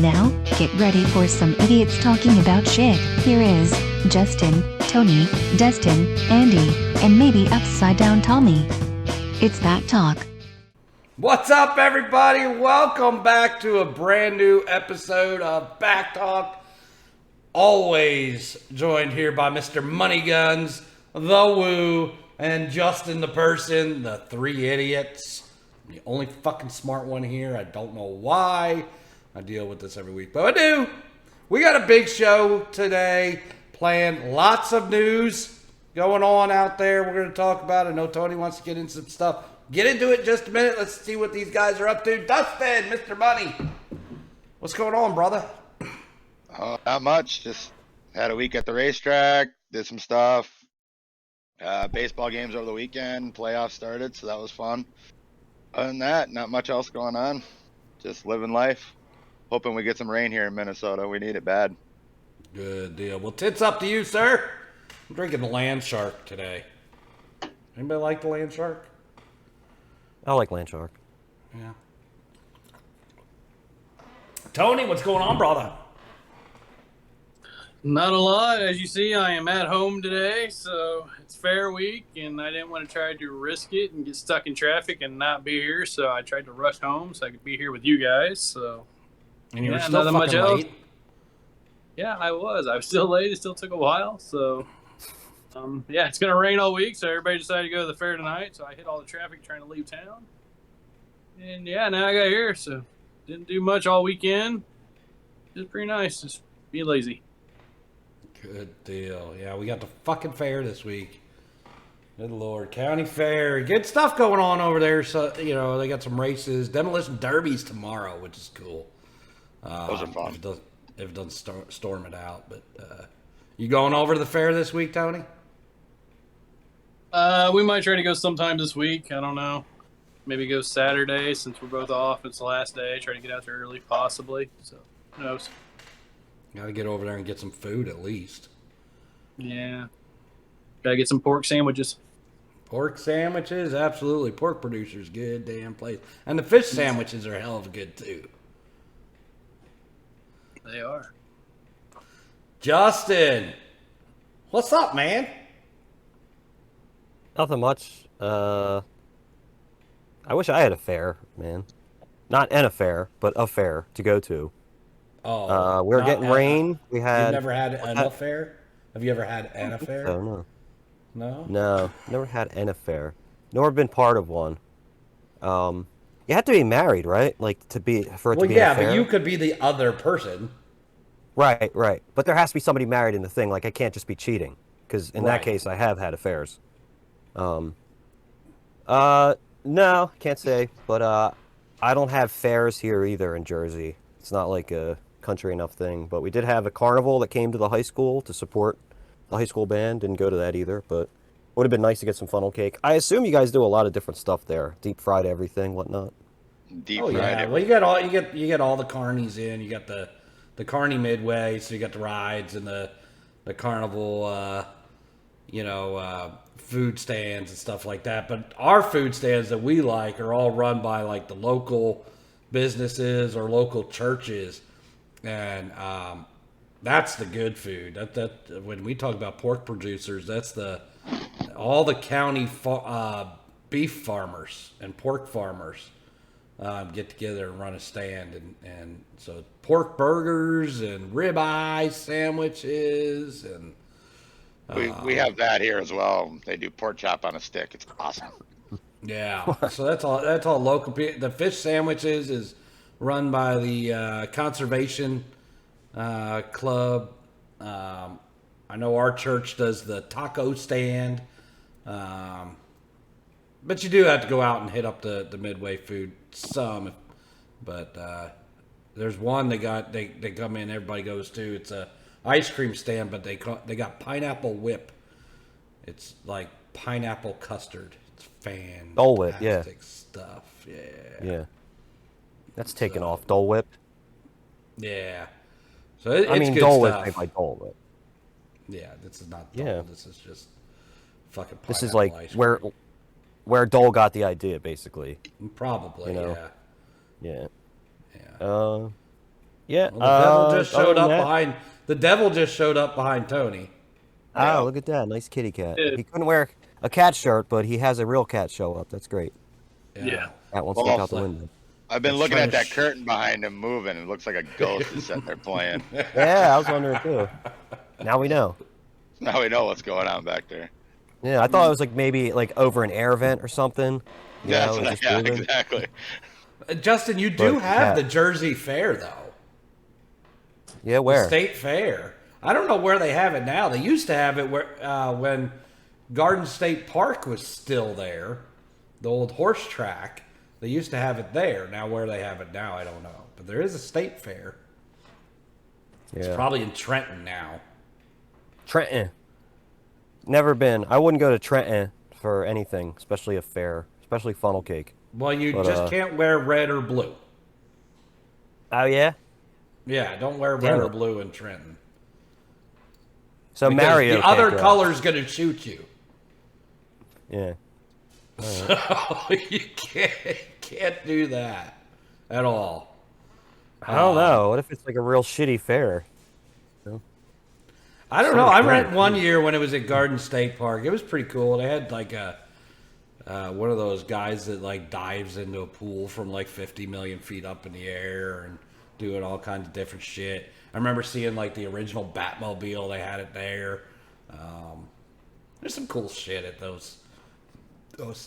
now, get ready for some idiots talking about shit. Here is Justin, Tony, Destin, Andy, and maybe upside down Tommy. It's BACC Talk. What's up, everybody? Welcome back to a brand new episode of BACC Talk. Always joined here by Mr. Money Guns, the Woo, and Justin the Person, the three idiots. I'm the only fucking smart one here. I don't know why. I deal with this every week, but I do. We got a big show today planned. Lots of news going on out there. We're going to talk about it. I know Tony wants to get into some stuff. Get into it in just a minute. Let's see what these guys are up to. Dustin, Mr. Money. What's going on, brother? Not much. Just had a week at the racetrack. Did some stuff. Baseball games over the weekend. Playoffs started, so that was fun. Other than that, not much else going on. Just living life. Hoping we get some rain here in Minnesota. We need it bad. Good deal. Well, tits up to you, sir. I'm drinking the Land Shark today. Anybody like the Land Shark? I like Land Shark. Yeah. Tony, what's going on, brother? Not a lot. As you see, I am at home today, so it's fair week, and I didn't want to try to risk it and get stuck in traffic and not be here, so I tried to rush home so I could be here with you guys. So, And you were still fucking late? Yeah, I was. I was still late. It still took a while, so... yeah, it's going to rain all week, so everybody decided to go to the fair tonight, so I hit all the traffic trying to leave town. And yeah, now I got here, so didn't do much all weekend. Just pretty nice. Just be lazy. Good deal. Yeah, we got the fucking fair this week. Good Lord. County fair. Good stuff going on over there. So, you know, they got some races. Demolition derbies tomorrow, which is cool. Those are fun. If it doesn't storm it out. But you going over to the fair this week, Tony? We might try to go sometime this week. I don't know. Maybe go Saturday since we're both off. It's the last day. Try to get out there early, possibly. So, who knows? Got to get over there and get some food at least. Yeah. Gotta get some pork sandwiches. Pork sandwiches? Absolutely. Pork producers, good damn place. And the fish sandwiches are hell of good too. They are. Justin, what's up, man? Nothing much. I wish I had a fair, man. Not an affair, but a fair to go to. Oh, we were getting rain. We had. You've never had an affair? Have you ever had an affair? Oh, no. No? No, never had an affair. Nor been part of one. You have to be married, right? Like for it to be an affair. But you could be the other person. Right. But there has to be somebody married in the thing. Like I can't just be cheating, because in that case I have had affairs. No, can't say. But I don't have fairs here either in Jersey. It's not like a country enough thing. But we did have a carnival that came to the high school to support the high school band. Didn't go to that either, but it would have been nice to get some funnel cake. I assume you guys do a lot of different stuff there, deep fried everything, whatnot. Deep fried. Yeah. Well, you get all the carnies in. You got the carny midway, so you got the rides and the carnival, food stands and stuff like that. But our food stands that we like are all run by like the local businesses or local churches, and that's the good food. That when we talk about pork producers, that's all the county beef farmers and pork farmers get together and run a stand, and so pork burgers and ribeye sandwiches, and we have that here as well. They do pork chop on a stick. It's awesome. Yeah, so that's all local. The fish sandwiches is run by the conservation club. I know our church does the taco stand, but you do have to go out and hit up the midway food some. But there's one they come in, everybody goes to. It's a ice cream stand, but they got pineapple whip. It's like pineapple custard. It's fantastic Dole Whip, yeah. stuff. Yeah. That's taken off. Dole Whip. Yeah. So it's good Dole stuff. Whip made by Dole Whip. Yeah, this is not Dole. Yeah. This is just fucking pineapple This is like ice cream. where Dole got the idea, basically. Probably, you know? yeah. Yeah. Yeah. Well, the devil just showed other than up that- behind. The devil just showed up behind Tony. Oh, look at that. Nice kitty cat. Yeah. He couldn't wear a cat shirt, but he has a real cat show up. That's great. Yeah. That wants Well, to look out the window. I've been It's looking trying at to that curtain behind him moving. It looks like a ghost is sitting there playing. Yeah, I was wondering too. Now we know. Now we know what's going on back there. Yeah, I thought it was like maybe like over an air vent or something. You know, That's just moving. exactly. Justin, you do But, have yeah. the Jersey Fair though. Yeah, The where? State Fair. I don't know where they have it now. They used to have it where when Garden State Park was still there, the old horse track. They used to have it there. Now where they have it now, I don't know. But there is a State Fair. Yeah. It's probably in Trenton now. Trenton. Never been. I wouldn't go to Trenton for anything, especially a fair, especially funnel cake. Well, you But, just can't wear red or blue. Oh yeah. Yeah, don't wear red Damn or it. blue in Trenton. So Because Mario. the other can't go. color's gonna shoot you. Yeah. So you can't do that at all. I don't know. What if it's like a real shitty fair? I don't know. I Right. went one year when it was at Garden State Park. It was pretty cool. They had like a one of those guys that like dives into a pool from like 50 million feet up in the air and doing all kinds of different shit. I remember seeing like the original Batmobile. They had it there. There's some cool shit at those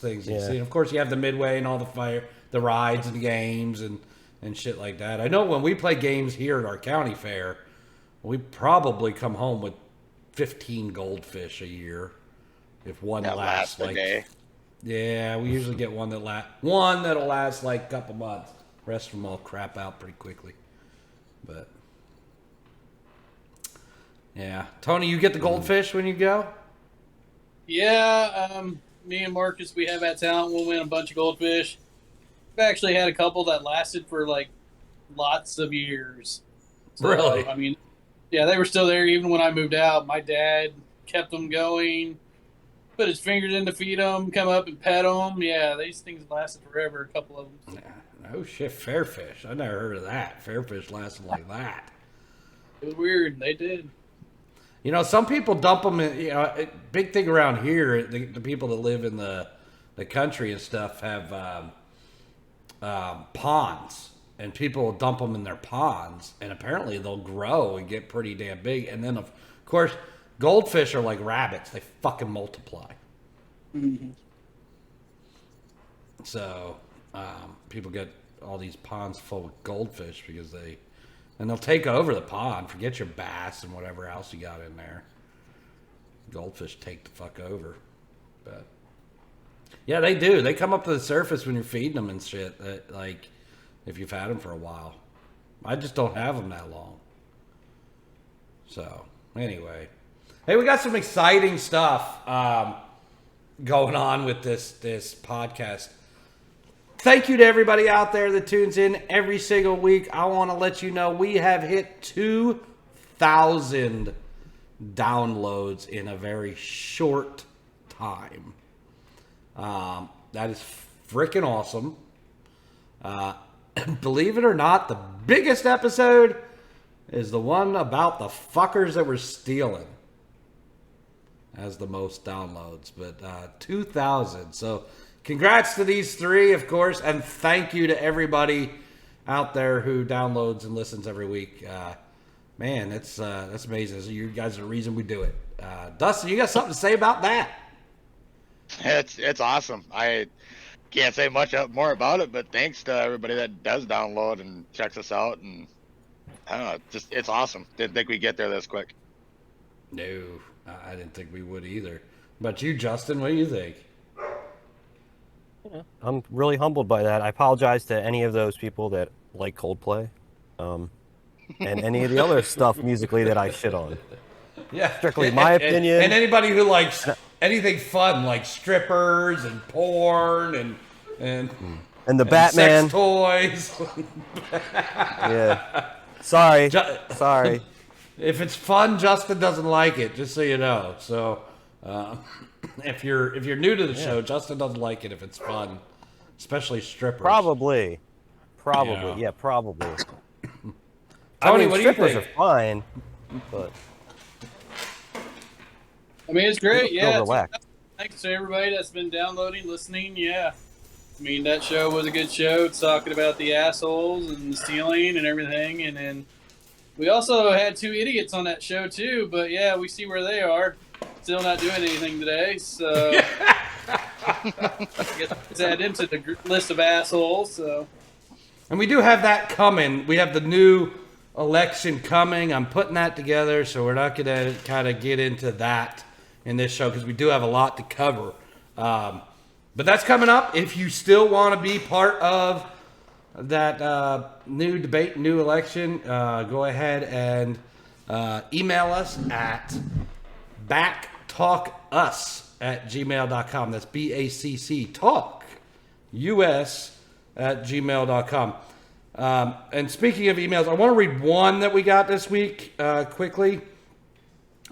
things you Yeah. see. And of course, you have the Midway and all the rides and the games and shit like that. I know when we play games here at our county fair, we probably come home with 15 goldfish a year. If one That lasts lasts a like day. yeah, we usually get one that'll last like a couple months. The rest of them all crap out pretty quickly. But yeah, Tony, you get the goldfish when you go? Yeah, me and Marcus, we have that talent. We'll win a bunch of goldfish. We've actually had a couple that lasted for like lots of years. So, Really? I mean, yeah, they were still there even when I moved out. My dad kept them going, put his fingers in to feed them, come up and pet them. Yeah, these things lasted forever, a couple of them. Oh shit, fairfish. I never heard of that. Fairfish lasted like that. It was weird. They did. You know, some people dump them in, you know, big thing around here, the people that live in the country and stuff have ponds. And people will dump them in their ponds. And apparently they'll grow and get pretty damn big. And then, of course, goldfish are like rabbits. They fucking multiply. Mm-hmm. So, people get all these ponds full of goldfish because they'll take over the pond. Forget your bass and whatever else you got in there. Goldfish take the fuck over. But yeah, they do. They come up to the surface when you're feeding them and shit. Like if you've had them for a while. I just don't have them that long. So anyway, hey, we got some exciting stuff going on with this podcast. Thank you to everybody out there that tunes in every single week. I want to let you know we have hit 2,000 downloads in a very short time. That is freaking awesome. Believe it or not, the biggest episode is the one about the fuckers that were stealing. Has the most downloads, but 2,000. So congrats to these three, of course, and thank you to everybody out there who downloads and listens every week. Man, that's amazing. So you guys are the reason we do it. Dustin, you got something to say about that? It's awesome. I can't say much more about it, but thanks to everybody that does download and checks us out. And I don't know, it's awesome. Didn't think we'd get there this quick. No, I didn't think we would either. But you, Justin, what do you think? I'm really humbled by that. I apologize to any of those people that like Coldplay, and any of the other stuff musically that I shit on. Yeah, Strictly my opinion. And anybody who likes anything fun, like strippers and porn and the Batman. sex toys. Yeah. Sorry. Sorry. If it's fun, Justin doesn't like it. Just so you know. So, if you're new to the show, Justin doesn't like it if it's fun, especially strippers. Probably. Yeah. Yeah, probably. Tony, I mean, what do you strippers think? are fine, but I mean, it's great. feel Yeah. relaxed. Thanks to everybody that's been downloading, listening. Yeah. I mean, that show was a good show. It's talking about the assholes and the stealing and everything. And then we also had 2 idiots on that show, too. But, yeah, we see where they are. Still not doing anything today. So I guess let's add them to the list of assholes. So. And we do have that coming. We have the new election coming. I'm putting that together, so we're not going to kind of get into that in this show because we do have a lot to cover. But that's coming up. If you still want to be part of that new debate, new election, go ahead and email us at backtalkus@gmail.com. That's BACC Talk US at gmail.com. And speaking of emails, I want to read one that we got this week quickly.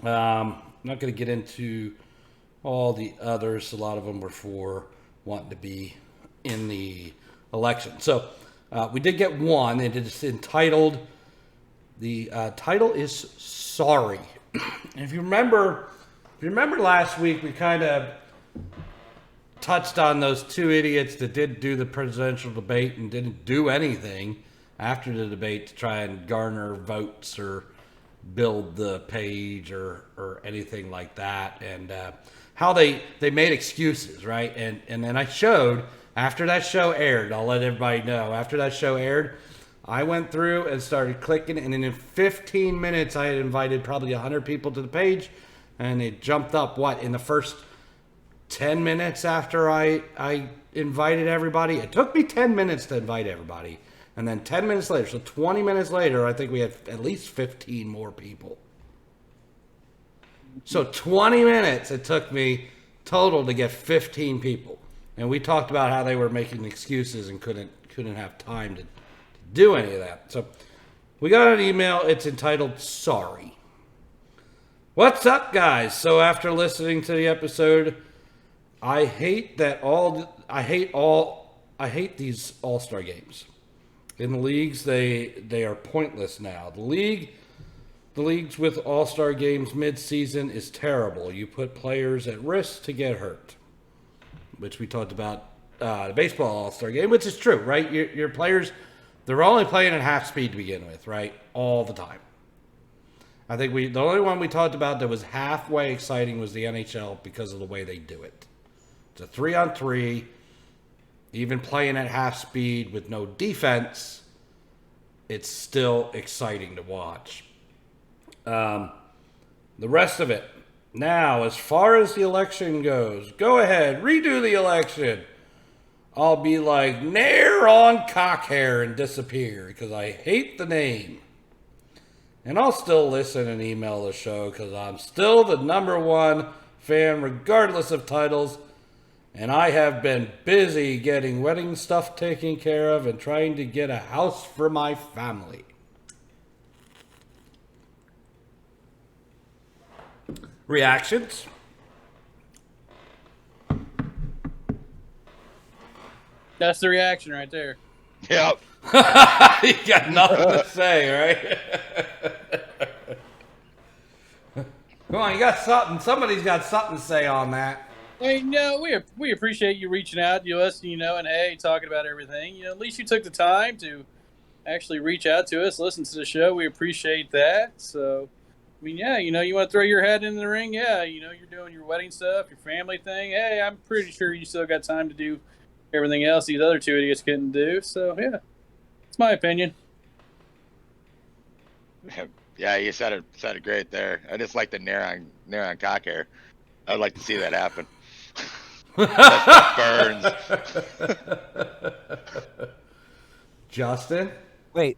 I'm not going to get into all the others. A lot of them were for wanting to be in the election. So we did get one, and it's entitled, the title is Sorry. And if you remember last week, we kind of touched on those 2 idiots that did do the presidential debate and didn't do anything after the debate to try and garner votes or build the page or anything like that, and how they made excuses, right? And then I showed, after that show aired, I'll let everybody know, after that show aired, I went through and started clicking, and in 15 minutes I had invited probably 100 people to the page, and it jumped up, in the first 10 minutes after I invited everybody. It took me 10 minutes to invite everybody. And then 10 minutes later, so 20 minutes later, I think we had at least 15 more people. So 20 minutes it took me total to get 15 people. And we talked about how they were making excuses and couldn't have time to do any of that. So we got an email. It's entitled Sorry. What's up, guys? So after listening to the episode, I hate these All-Star games. In the leagues, they are pointless now. The leagues with All-Star games mid-season is terrible. You put players at risk to get hurt, which we talked about the baseball All-Star game, which is true, right? Your players, they're only playing at half speed to begin with, right? All the time. I think the only one we talked about that was halfway exciting was the NHL because of the way they do it. It's a 3-on-3. Even playing at half speed with no defense, it's still exciting to watch. The rest of it. Now, as far as the election goes, go ahead, redo the election. I'll be like Nair on cockhair and disappear because I hate the name. And I'll still listen and email the show because I'm still the #1 fan regardless of titles. And I have been busy getting wedding stuff taken care of and trying to get a house for my family. Reactions? That's the reaction right there. Yep. You got nothing to say, right? Come on, you got something. Somebody's got something to say on that. Hey, no, we appreciate you reaching out to us, and hey, talking about everything. At least you took the time to actually reach out to us, listen to the show. We appreciate that. So, I mean, yeah, you want to throw your hat in the ring. Yeah, you're doing your wedding stuff, your family thing. Hey, I'm pretty sure you still got time to do everything else these other 2 idiots couldn't do. So, yeah, it's my opinion. Yeah, you said it great there. I just like the Nair on cock hair. I'd like to see that happen. That stuff burns. Justin? Wait.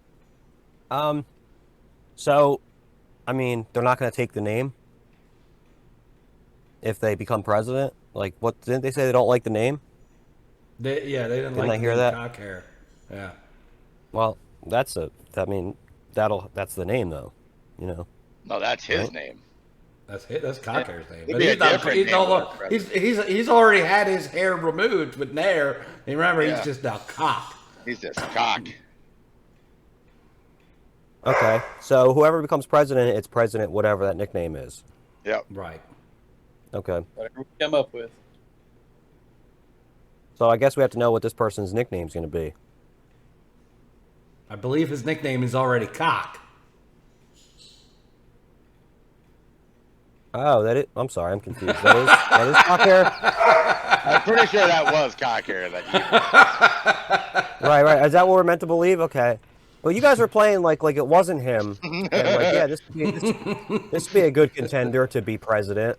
So, I mean, they're not going to take the name if they become president? Like, what, didn't they say they don't like the name? They didn't Didn't like I hear the that? cock hair. Yeah. Well, that's the name, though, No, that's his Right? name. That's Cockhair's name. It'd But be a he's not. different He's, name no, for the he's already had his hair removed with Nair. And remember, Yeah. he's just now cock. He's just cock. Okay, so whoever becomes president, it's president, whatever that nickname is. Yep. Right. Okay. Whatever we come up with. So I guess we have to know what this person's nickname's going to be. I believe his nickname is already Cock. Oh, I'm sorry, I'm confused. That is Cock Hair? I'm pretty sure that was Cock Hair that you. Right. Is that what we're meant to believe? Okay. Well, you guys were playing like it wasn't him. And like, yeah, this would be a good contender to be president.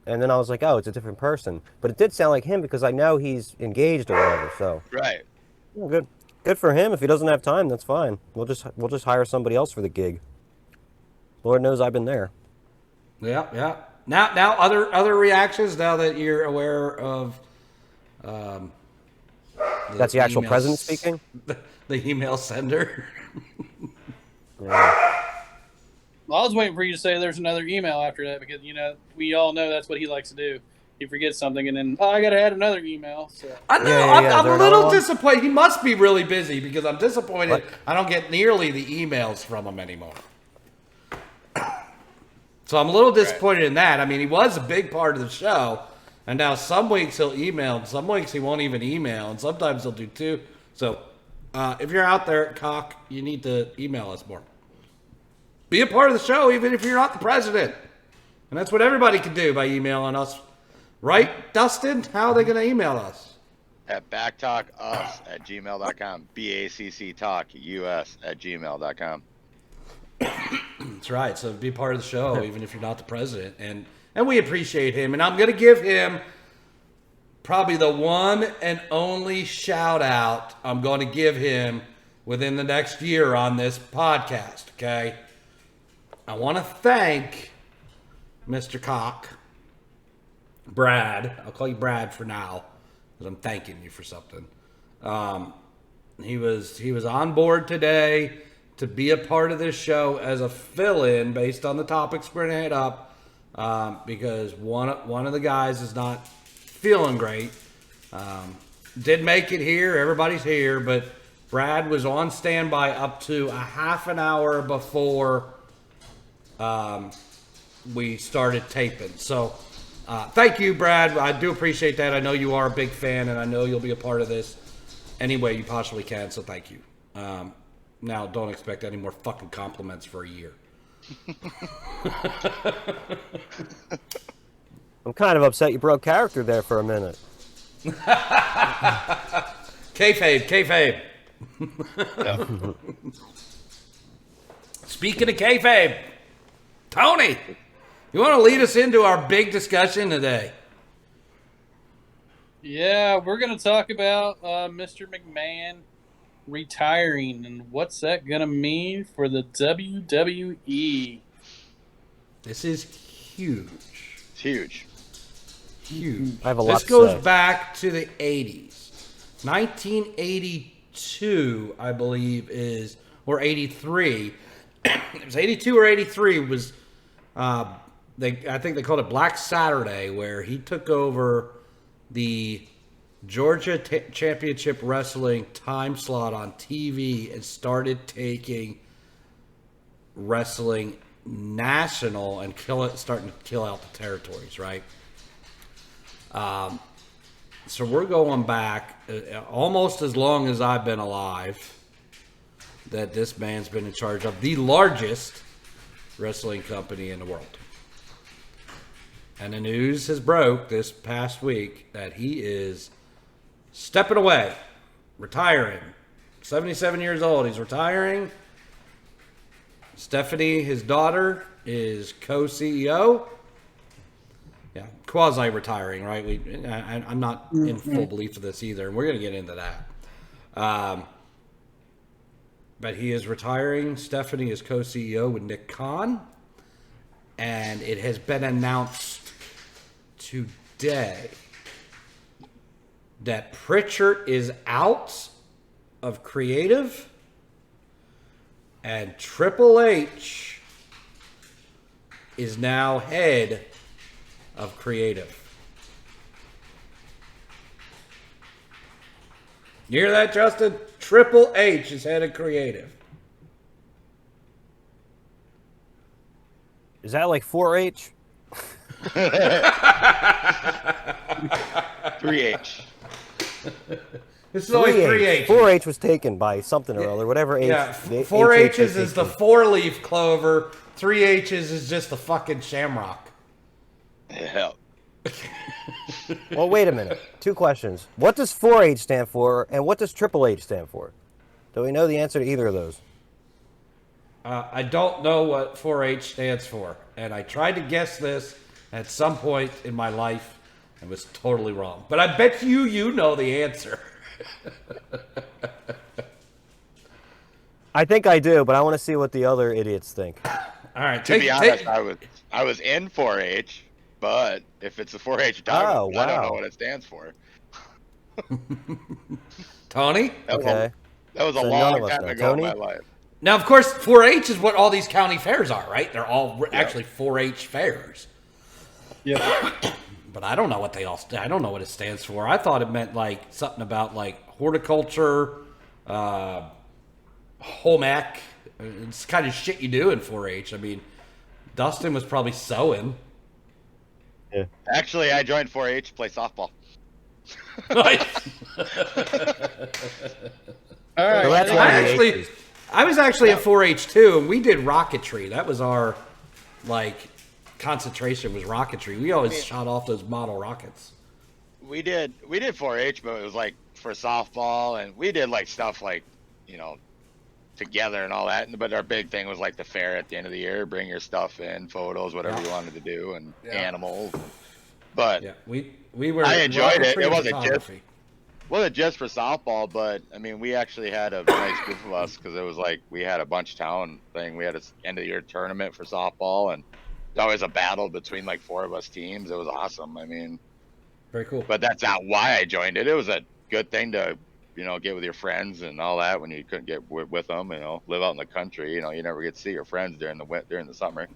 And then I was like, oh, it's a different person. But it did sound like him because I know he's engaged or whatever. So Right. well, good for him. If he doesn't have time, that's fine. We'll just hire somebody else for the gig. Lord knows I've been there. Yeah. Now, other reactions. Now that you're aware of, That's the actual emails- president speaking. The email sender. Yeah. Well, I was waiting for you to say there's another email after that because, we all know that's what he likes to do. He forgets something and then, I got to add another email. So. I know. Yeah, I'm they're a little not- disappointed. He must be really busy because I'm disappointed. What? I don't get nearly the emails from him anymore. So I'm a little disappointed in that. I mean, he was a big part of the show, and now some weeks he'll email, and some weeks he won't even email, and sometimes he'll do two. So if you're out there at Cock, you need to email us more. Be a part of the show, even if you're not the president. And that's what everybody can do by emailing us. Right, Dustin? How are they going to email us? At backtalkus@gmail.com. BACC Talk US@gmail.com. That's right. So be part of the show, even if you're not the president. And we appreciate him. And I'm going to give him probably the one and only shout out I'm going to give him within the next year on this podcast, okay? I want to thank Mr. Cock, Brad. I'll call you Brad for now because I'm thanking you for something. He was on board today to be a part of this show as a fill-in based on the topics we're going to hit up because one of the guys is not feeling great. Did make it here. Everybody's here, but Brad was on standby up to a half an hour before we started taping. So thank you, Brad. I do appreciate that. I know you are a big fan, and I know you'll be a part of this any way you possibly can, so thank you. Now, don't expect any more fucking compliments for a year. I'm kind of upset you broke character there for a minute. Kayfabe. Speaking of kayfabe, Tony, you want to lead us into our big discussion today? Yeah, we're going to talk about Mr. McMahon retiring and what's that going to mean for the WWE. This is huge. It's huge. Huge. I have a lot This to goes say. back to the 80s. 1982, I believe, or 83. It was 82 or 83 was, I think they called it Black Saturday, where he took over the Georgia Championship Wrestling time slot on TV and started taking wrestling national and starting to kill out the territories, right? So we're going back almost as long as I've been alive that this man's been in charge of the largest wrestling company in the world. And the news has broke this past week that he is stepping away, retiring. 77 years old, he's retiring. Stephanie, his daughter, is co-CEO. Yeah, quasi-retiring, right? I'm not in full belief of this either, and we're going to get into that. But he is retiring. Stephanie is co-CEO with Nick Khan. And it has been announced today that Pritchard is out of creative and Triple H is now head of creative. You hear that, Justin? Triple H is head of creative. Is that like 4-H? 3H. This is only 3H. 4-H was taken by something or other, whatever H. Yeah, 4H's is the 4-leaf clover. 3H's is just the fucking shamrock. Yeah. Well, wait a minute. 2 questions. What does 4-H stand for, and what does Triple H stand for? Do we know the answer to either of those? I don't know what 4H stands for, and I tried to guess this at some point in my life and was totally wrong. But I bet you know the answer. I think I do, but I want to see what the other idiots think. All right, To be honest, I was in 4H, but if it's the 4H dog, I don't know what it stands for. Tony? Okay. That was a long time ago in my life. Now, of course, 4-H is what all these county fairs are, right? They're all actually 4-H fairs. Yeah. But I don't know what I don't know what it stands for. I thought it meant like something about like horticulture, home ec. It's kind of shit you do in 4-H. I mean, Dustin was probably sewing. Yeah. Actually, I joined 4-H to play softball. All right. So that's I was actually at 4-H too, and we did rocketry. That was our concentration was rocketry. We always shot off those model rockets. We did 4-H, but it was like for softball, and we did like stuff like, together and all that. But our big thing was like the fair at the end of the year. Bring your stuff in, photos, whatever you wanted to do, and animals. But we were. I enjoyed it. It wasn't just for softball, but I mean, we actually had a nice group of us because it was like we had a bunch town thing. We had an end of the year tournament for softball, and it was always a battle between like 4 of us teams. It was awesome. I mean, very cool. But that's not why I joined it. It was a good thing to, get with your friends and all that when you couldn't get with them. Live out in the country. You never get to see your friends during the summer.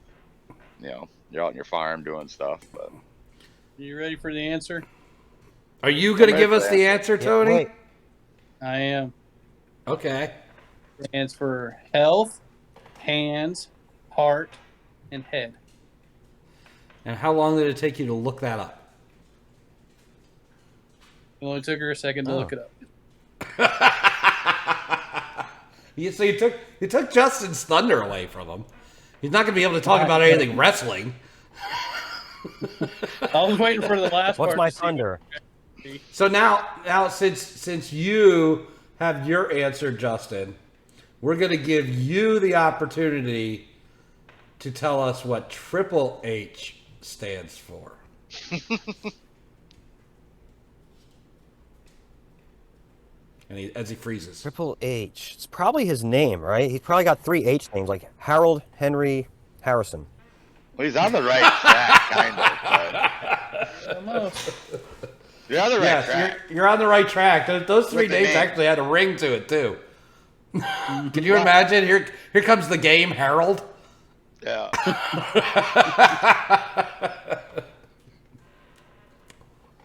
You're out on your farm doing stuff. But you ready for the answer? Are you going to give us the answer, Tony? Yeah, I am. Okay. It stands for health, hands, heart, and head. And how long did it take you to look that up? It only took her a second to look it up. So you took Justin's thunder away from him. He's not going to be able to talk about anything wrestling. I was waiting for the last part. What's my thunder? So now since you have your answer, Justin, we're going to give you the opportunity to tell us what Triple H stands for. And as he freezes. Triple H. It's probably his name, right? He's probably got 3 H names, like Harold Henry Harrison. Well, he's on the right track, kind of. Almost. You're on the right track. You're on the right track. Those 3 names actually had a ring to it too. Can you imagine? Here comes the game, Harold. Yeah.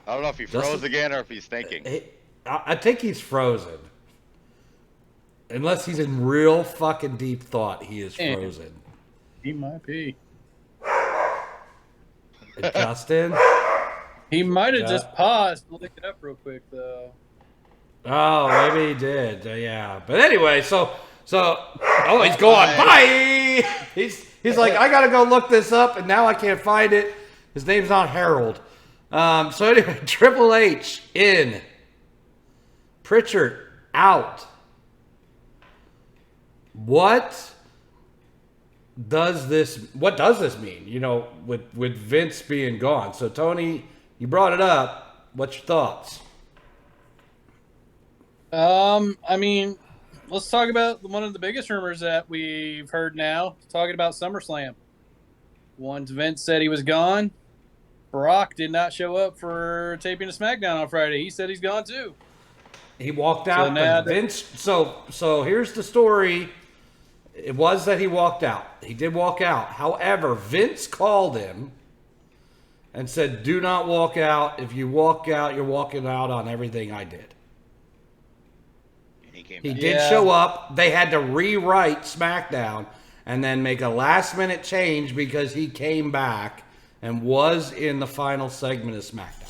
I don't know if he froze again or if he's thinking. I think he's frozen. Unless he's in real fucking deep thought, he is frozen. He might be. Justin? He might have just paused to look it up real quick, though. Oh, maybe he did. Yeah. But anyway, so he's gone. Bye! He's like, I gotta go look this up, and now I can't find it. His name's not Harold. So anyway, Triple H in. Pritchard out. What does this mean? With Vince being gone. So Tony, you brought it up. What's your thoughts? I mean, let's talk about one of the biggest rumors that we've heard now. Talking about SummerSlam. Once Vince said he was gone, Brock did not show up for taping a SmackDown on Friday. He said he's gone too. He walked out. But Vince. So here's the story. It was that he walked out. He did walk out. However, Vince called him and said, "Do not walk out. If you walk out, you're walking out on everything I did." He did show up. They had to rewrite SmackDown, and then make a last-minute change because he came back and was in the final segment of SmackDown.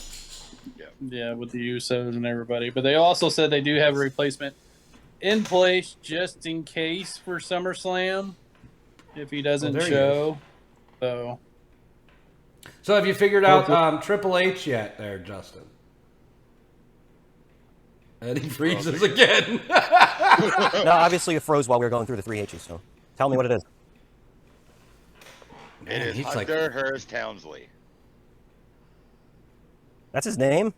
Yeah, with the Usos and everybody. But they also said they do have a replacement in place just in case for SummerSlam if he doesn't there he show. So have you figured out Triple H yet there, Justin? And he freezes again. No, obviously it froze while we were going through the 3 H's, so tell me what it is. It is Hunter Hearst Helmsley. That's his name?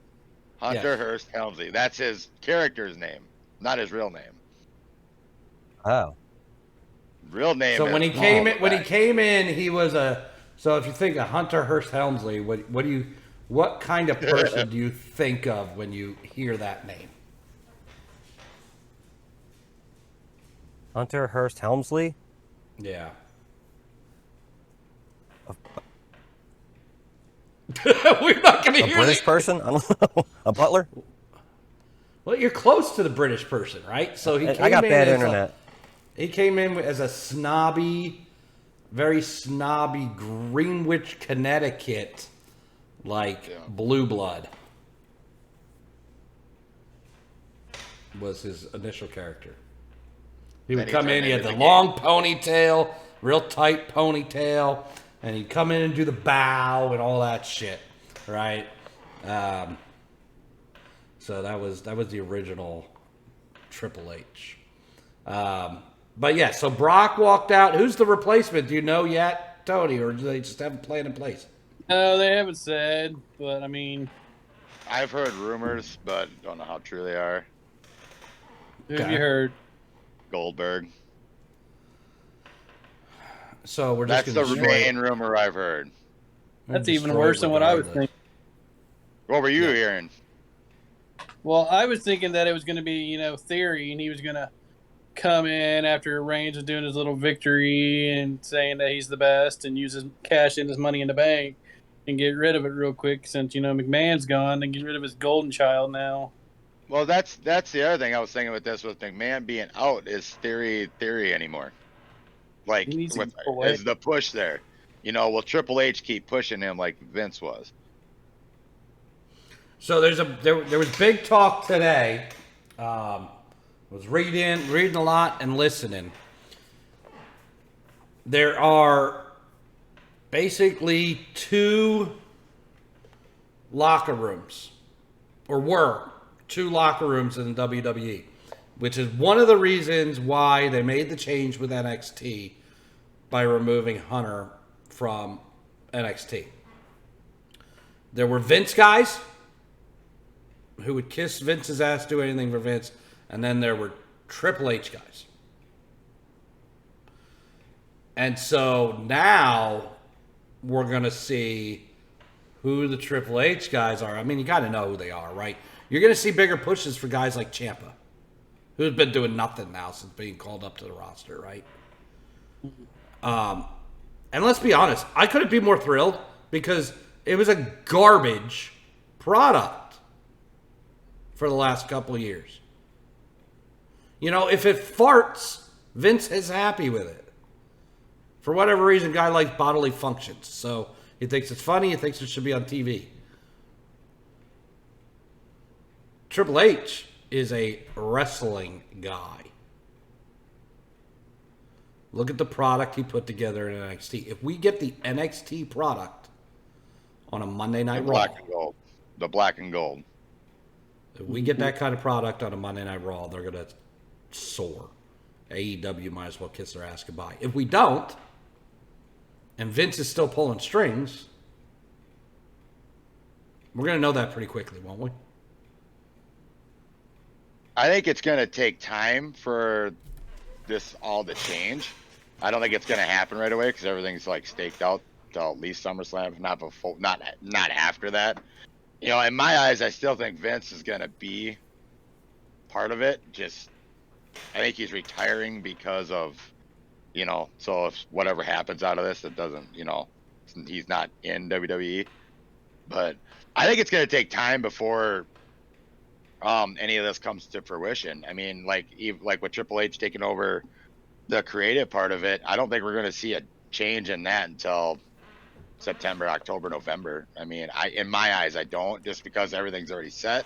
Hunter Hearst Helmsley. That's his character's name, not his real name. Oh. Real name. So when he came in, he was a. So if you think of Hunter Hearst Helmsley, what kind of person do you think of when you hear that name? Hunter Hearst Helmsley? Yeah. We're not going to hear A British person? I don't know. A butler? Well, you're close to the British person, right? So he. I got bad internet. He came in as a snobby, very snobby Greenwich, Connecticut, blue blood. Was his initial character. He would come in, he had the long ponytail, real tight ponytail, and he'd come in and do the bow and all that shit, right? So that was the original Triple H. But yeah, so Brock walked out. Who's the replacement? Do you know yet, Tony, or do they just have a plan in place? No, they haven't said, but I mean, I've heard rumors, but don't know how true they are. who have you heard? Goldberg. So we're just That's the main rumor I've heard. That's even worse than what I was thinking. What were you hearing? Well, I was thinking that it was going to be, Theory, and he was going to come in after Reigns was doing his little victory and saying that he's the best and cash in his money in the bank and get rid of it real quick since, McMahon's gone and get rid of his golden child now. Well, that's the other thing I was thinking with this, with McMahon being out, is Theory anymore. Is the push there. Will Triple H keep pushing him like Vince was? So there was big talk today. Was reading a lot and listening. There are basically 2 locker rooms, or were 2 locker rooms in the WWE, which is one of the reasons why they made the change with NXT by removing Hunter from NXT. There were Vince guys who would kiss Vince's ass, do anything for Vince, and then there were Triple H guys. And so now we're going to see who the Triple H guys are. I mean, you got to know who they are, right? You're going to see bigger pushes for guys like Ciampa, who's been doing nothing now since being called up to the roster, right? And let's be honest, I couldn't be more thrilled because it was a garbage product for the last couple of years. If it farts, Vince is happy with it. For whatever reason, guy likes bodily functions. So he thinks it's funny, he thinks it should be on TV. Triple H is a wrestling guy. Look at the product he put together in NXT. If we get the NXT product on a Monday Night Raw. The black and gold. If we get that kind of product on a Monday Night Raw, they're going to soar. AEW might as well kiss their ass goodbye. If we don't, and Vince is still pulling strings, we're going to know that pretty quickly, won't we? I think it's going to take time for this all to change. I don't think it's going to happen right away because everything's staked out till at least SummerSlam, if not before, not after that. In my eyes, I still think Vince is going to be part of it. I think he's retiring because of, so if whatever happens out of this, it doesn't, he's not in WWE. But I think it's going to take time before any of this comes to fruition. I mean, like with Triple H taking over the creative part of it, I don't think we're going to see a change in that until September, October, November. I mean, in my eyes, I don't, just because everything's already set.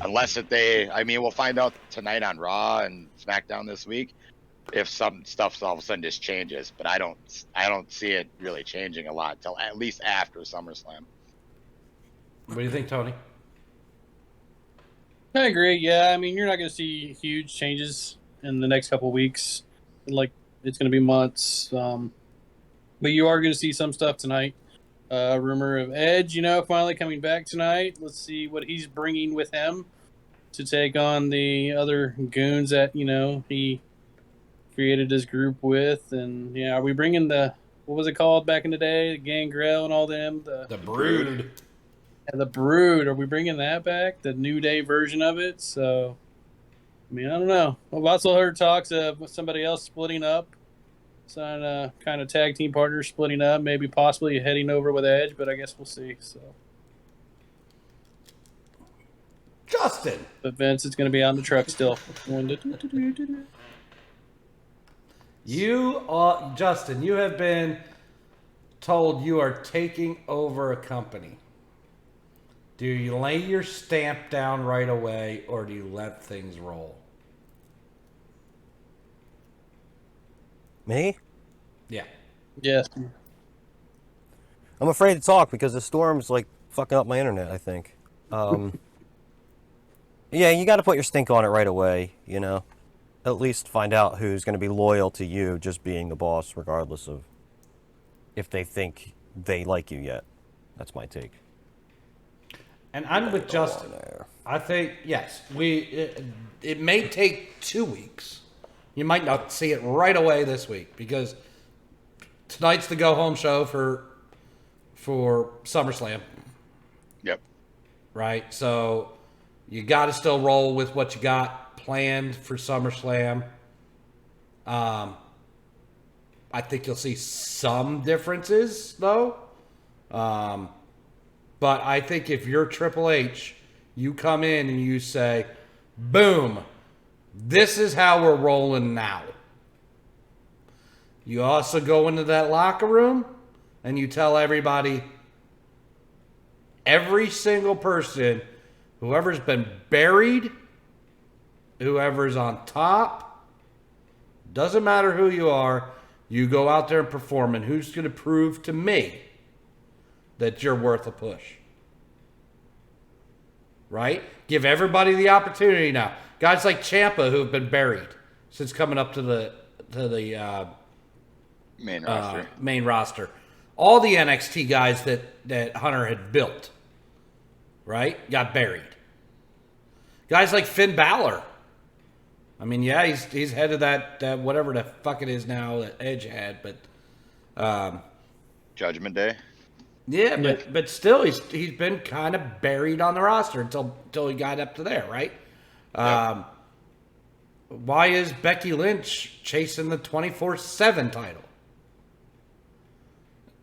Unless we'll find out tonight on Raw and SmackDown this week if some stuff all of a sudden just changes. But I don't see it really changing a lot till at least after SummerSlam. What do you think, Tony? I agree. Yeah, I mean, you're not going to see huge changes in the next couple of weeks. Like, it's going to be months. But you are going to see some stuff tonight. Rumor of Edge, finally coming back tonight. Let's see what he's bringing with him to take on the other goons that, he created his group with. And, are we bringing what was it called back in the day? Gangrel and all them? The Brood. Yeah, the Brood. Are we bringing that back? The New Day version of it? So, I mean, I don't know. I've also heard talks of somebody else splitting up. Some kind of tag team partners splitting up, maybe possibly heading over with Edge, but I guess we'll see. So, Justin. But Vince is going to be on the truck still. Justin, you have been told you are taking over a company. Do you lay your stamp down right away, or do you let things roll? Me? Yeah. Yes. I'm afraid to talk because the storm's like fucking up my internet, I think. Yeah, you got to put your stink on it right away, At least find out who's going to be loyal to you just being the boss, regardless of if they think they like you yet. That's my take. And I'm with Justin. I think, yes, it may take 2 weeks. You might not see it right away this week because tonight's the go-home show for SummerSlam. Yep. Right? So you got to still roll with what you got planned for SummerSlam. I think you'll see some differences, though. But I think if you're Triple H, you come in and you say, boom, this is how we're rolling now. You also go into that locker room and you tell everybody, every single person, whoever's been buried, whoever's on top, doesn't matter who you are, you go out there and perform, and who's going to prove to me that you're worth a push? Right? Give everybody the opportunity now. Guys like Ciampa who have been buried since coming up to the main roster. All the NXT guys that Hunter had built, right, got buried. Guys like Finn Balor. I mean, yeah, he's head of that whatever the fuck it is now that Edge had, but Judgment Day. Yeah, but still, he's been kind of buried on the roster until he got up to there, right? Yep. Why is Becky Lynch chasing the 24/7 title?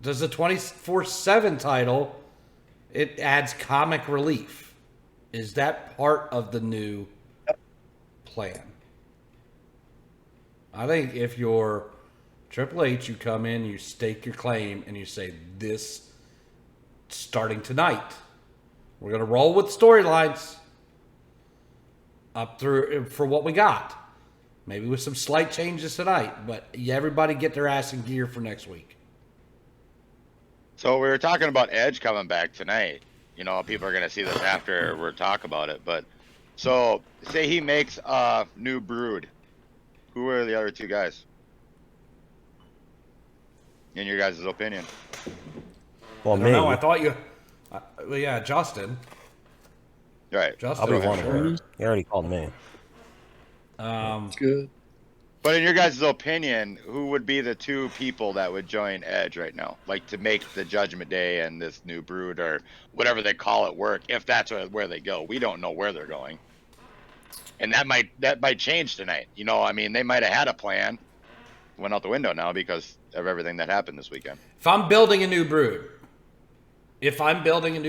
Does the 24/7 title, it adds comic relief? Is that part of the new plan? I think if you're Triple H, you come in, you stake your claim, and you say, this starting tonight, we're going to roll with storylines up through for what we got. Maybe with some slight changes tonight, but everybody get their ass in gear for next week. So we were talking about Edge coming back tonight. People are going to see this after we're talking about it. But so say he makes a new Brood. Who are the other two guys? In your guys' opinion? Well, me. No, I thought you. Yeah, Justin. Right. Justin. I'll be one of them. You already called me. That's good. But in your guys' opinion, who would be the two people that would join Edge right now? Like to make the Judgment Day and this new Brood or whatever they call it work, if that's where they go. We don't know where they're going. And that might change tonight. They might have had a plan. Went out the window now because of everything that happened this weekend. If I'm building a new Brood. If you're building a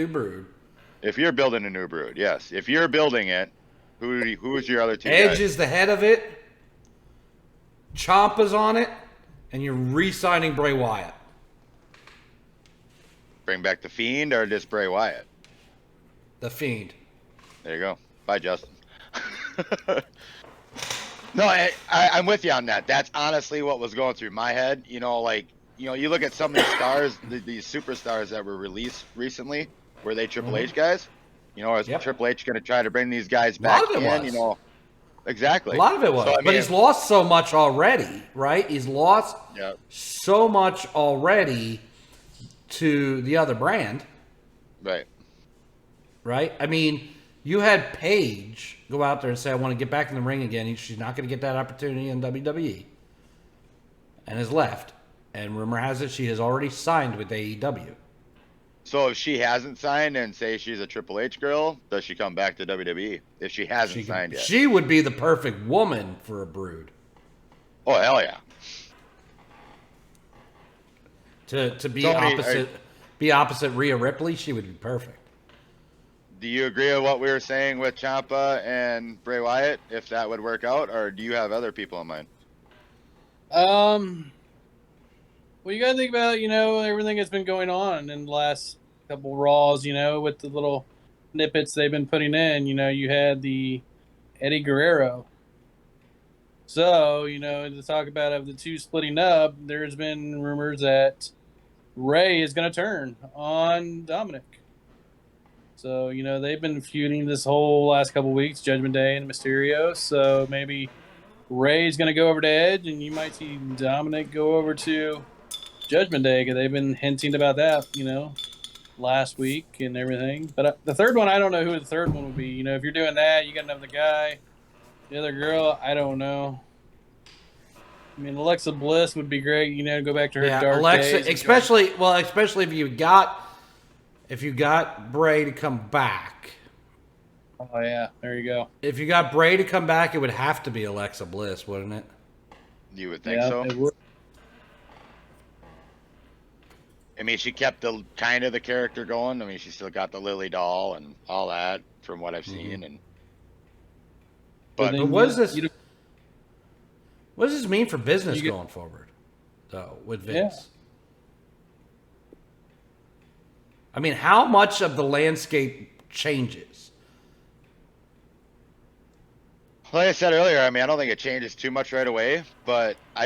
new Brood, yes. If you're building it, who's your other two Edge guys? is the head of it. Ciampa's on it, and you're re-signing Bray Wyatt. Bring back the Fiend or just Bray Wyatt? The Fiend. There you go. Bye, Justin. No, I'm with you on that. That's honestly what was going through my head. You know, like, you know, you look at some of these stars, these superstars that were released recently, were they Triple H guys? You know, is Triple H going to try to bring these guys back in? You know, exactly. A lot of it was. So, I mean, but he's lost so much already, right? He's lost so much already to the other brand. Right. Right? I mean, you had Paige go out there and say, I want to get back in the ring again. She's not going to get that opportunity in WWE. And has left. And rumor has it she has already signed with AEW. So if she hasn't signed and say she's a Triple H girl, does she come back to WWE if she hasn't signed yet? She would be the perfect woman for a Brood. Oh, hell yeah. To be Tony, opposite Rhea Ripley, she would be perfect. Do you agree with what we were saying with Ciampa and Bray Wyatt, if that would work out, or do you have other people in mind? Well, you gotta think about, you know, everything that's been going on in the last couple Raws, you know, with the little snippets they've been putting in. You know, you had the Eddie Guerrero. So, you know, to talk about of the two splitting up, there's been rumors that Ray is going to turn on Dominic. So, you know, they've been feuding this whole last couple weeks, Judgment Day and Mysterio. So maybe Ray's going to go over to Edge, and you might see Dominic go over to Judgment Day, because they've been hinting about that, you know, last week and everything. But the third one, I don't know who the third one would be. You know, if you're doing that, you got another guy. The other girl, I don't know. I mean, Alexa Bliss would be great. You know, go back to her dark days. Especially if you got Bray to come back. Oh yeah, there you go. If you got Bray to come back, it would have to be Alexa Bliss, wouldn't it? You would think so. It would. I mean, she kept the kind of the character going. I mean, she still got the Lily doll and all that, from what I've seen. And but what does this? What does this mean for business going forward, though, with Vince? Yeah. I mean, how much of the landscape changes? Like I said earlier, I mean, I don't think it changes too much right away, but I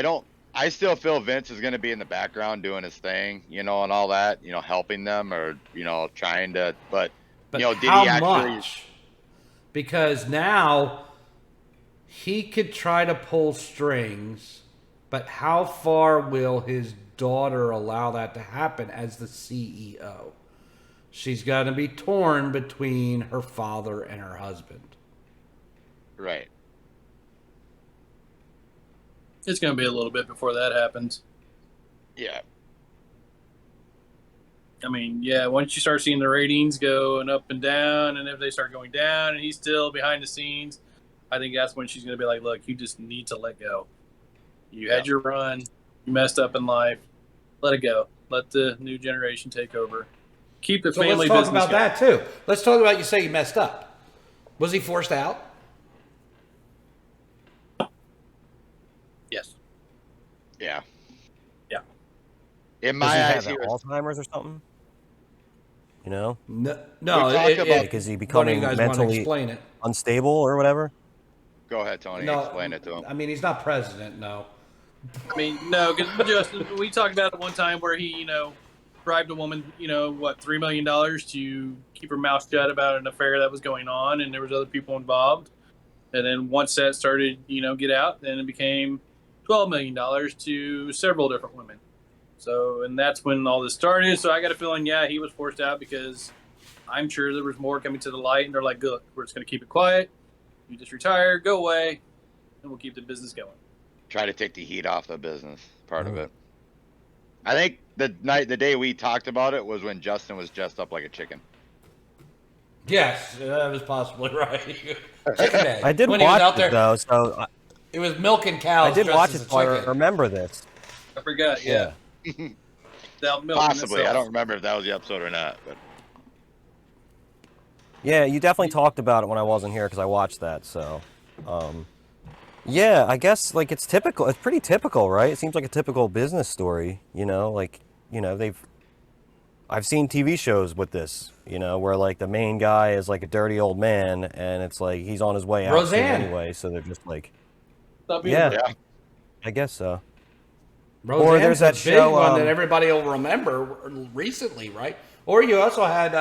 still feel Vince is going to be in the background doing his thing, you know, and all that, you know, helping them or, you know, trying to, but you know, did how he actually? Much? Because now he could try to pull strings, but how far will his daughter allow that to happen as the CEO? She's got to be torn between her father and her husband. Right. It's going to be a little bit before that happens. Yeah. I mean, yeah, once you start seeing the ratings going up and down, and if they start going down and he's still behind the scenes, I think that's when she's going to be like, look, you just need to let go. You had your run. You messed up in life. Let it go. Let the new generation take over. Keep the family business. Let's talk about that, too. Let's talk about, you say he messed up. Was he forced out? Yes. Yeah. Yeah. In Does my he eyes, have Alzheimer's or something? You know? No. Is he becoming mentally unstable or whatever? Go ahead, Tony. No, explain it to him. I mean, he's not president, no. I mean, no, because we talked about it one time where he, you know, bribed a woman, you know, $3 million to keep her mouth shut about an affair that was going on, and there was other people involved. And then once that started, you know, get out, then it became $12 million to several different women. So, and that's when all this started. So I got a feeling, yeah, he was forced out because I'm sure there was more coming to the light, and they're like, good, we're just going to keep it quiet. You just retire, go away, and we'll keep the business going. Try to take the heat off the business part of it. I think the day we talked about it was when Justin was dressed up like a chicken. Yes, that was possibly right. Chicken day. I did watch it, though, so... It was milking cows. I did watch it, so I remember this. I forgot, yeah. Possibly. I don't remember if that was the episode or not. But Yeah, you definitely talked about it when I wasn't here because I watched that, so... Yeah, I guess like it's typical. It's pretty typical, right? It seems like a typical business story, like, I've seen TV shows with this, where like the main guy is like a dirty old man and it's like he's on his way out soon Roseanne. anyway, so they're just like, Stop being yeah, Yeah. I guess so. Roseanne's there's a that big show, one that everybody will remember recently, right? Or you also had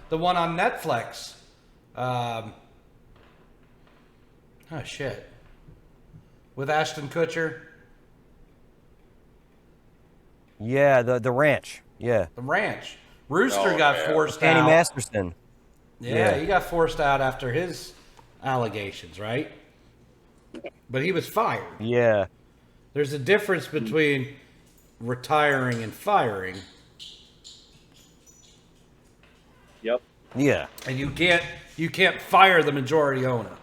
the one on Netflix. Oh shit, with Ashton Kutcher, Yeah, the ranch. Yeah. The Ranch. Rooster Oh, got yeah. forced Annie out. Masterson. Yeah, Yeah. he got forced out after his allegations, right? But he was fired. Yeah. There's a difference between retiring and firing, Yep. Yeah. and you can't fire the majority owner.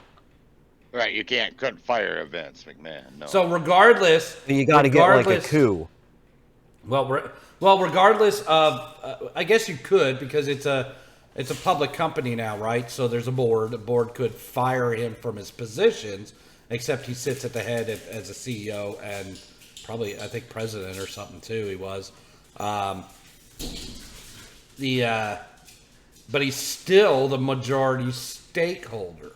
Right. You couldn't fire Vince McMahon. No. So regardless, You got to get like a regardless- coup. Well, regardless of, I guess you could, because it's a public company now, right? So there's a board. The board could fire him from his positions, except he sits at the head as a CEO and probably, I think, president or something too. He was. But he's still the majority stakeholder.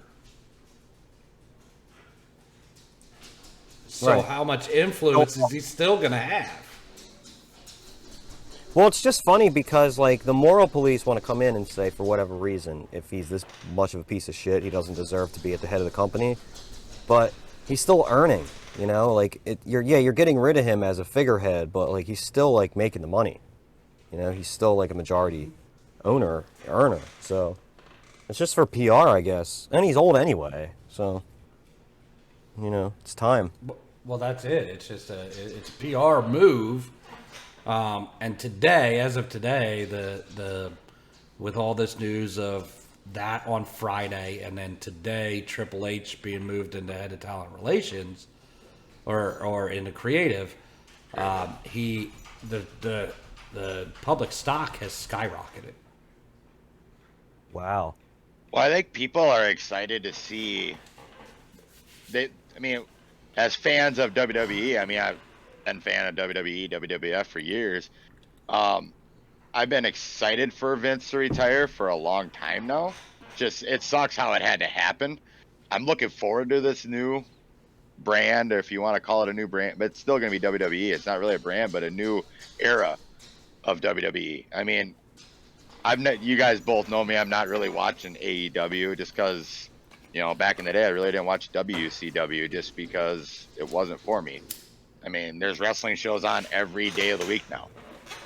So Right. how much influence is he still going to have? Well, it's just funny because, like, the moral police want to come in and say, for whatever reason, if he's this much of a piece of shit, he doesn't deserve to be at the head of the company. But he's still earning, Like, you're getting rid of him as a figurehead, but, like, he's still, like, making the money. He's still, like, a majority earner. So, it's just for PR, I guess. And he's old anyway, so, it's time. Well, that's it. It's just it's a PR move. And today, as of today, the with all this news of that on Friday, and then today Triple H being moved into head of talent relations, or into creative, the public stock has skyrocketed. Wow. Well, I think people are excited to see. As fans of WWE, I've been a fan of WWE, WWF for years. I've been excited for Vince to retire for a long time now. Just, it sucks how it had to happen. I'm looking forward to this new brand, or if you want to call it a new brand, but it's still going to be WWE. It's not really a brand, but a new era of WWE. You guys both know me. I'm not really watching AEW just because, back in the day, I really didn't watch WCW just because it wasn't for me. There's wrestling shows on every day of the week now,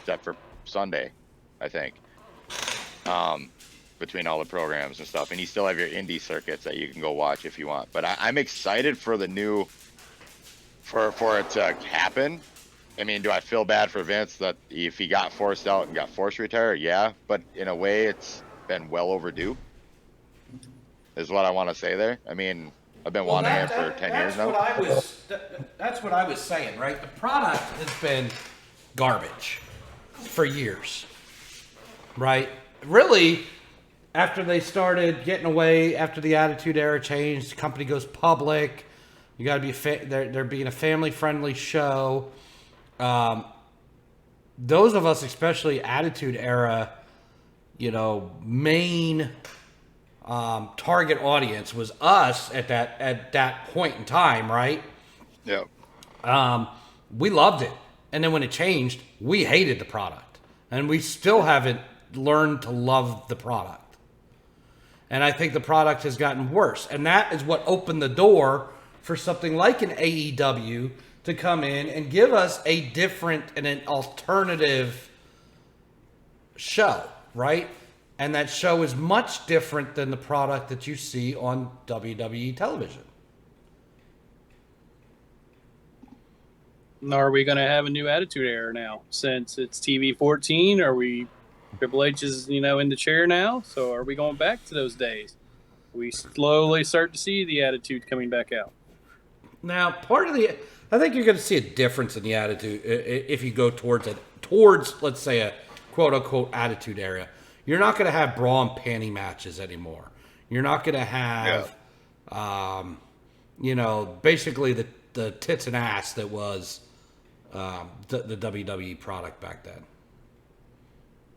except for Sunday, I think, between all the programs and stuff. And you still have your indie circuits that you can go watch if you want. But I'm excited for the new, for it to happen. Do I feel bad for Vince that if he got forced out and got forced to retire? Yeah, but in a way, it's been well overdue, is what I want to say there. I've been wanting him for 10 years now. That's what I was saying, right? The product has been garbage for years, right? Really, after they started getting away, after the Attitude Era changed, the company goes public. You got to be they're being a family-friendly show. Those of us, especially Attitude Era, main target audience was us at that point in time, right? Yeah. We loved it, and then when it changed, we hated the product, and we still haven't learned to love the product. And I think the product has gotten worse, and that is what opened the door for something like an AEW to come in and give us a different and an alternative show, right? And that show is much different than the product that you see on WWE television. Are we going to have a new Attitude Era now since it's TV 14? Are we Triple H is in the chair now? So are we going back to those days? We slowly start to see the attitude coming back out. Now, I think you're going to see a difference in the attitude if you go towards let's say a quote unquote Attitude Era. You're not going to have bra and panty matches anymore. You're not going to have basically the tits and ass that was the WWE product back then.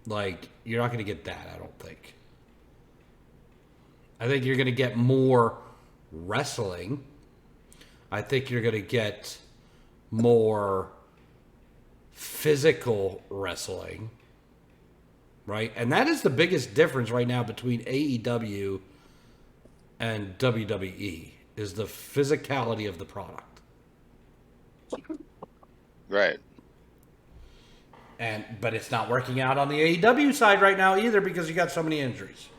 Like, you're not going to get that, I don't think. I think you're going to get more wrestling. I think you're going to get more physical wrestling, right? And that is the biggest difference right now between AEW and WWE, is the physicality of the product. Right. But it's not working out on the AEW side right now either, because you got so many injuries.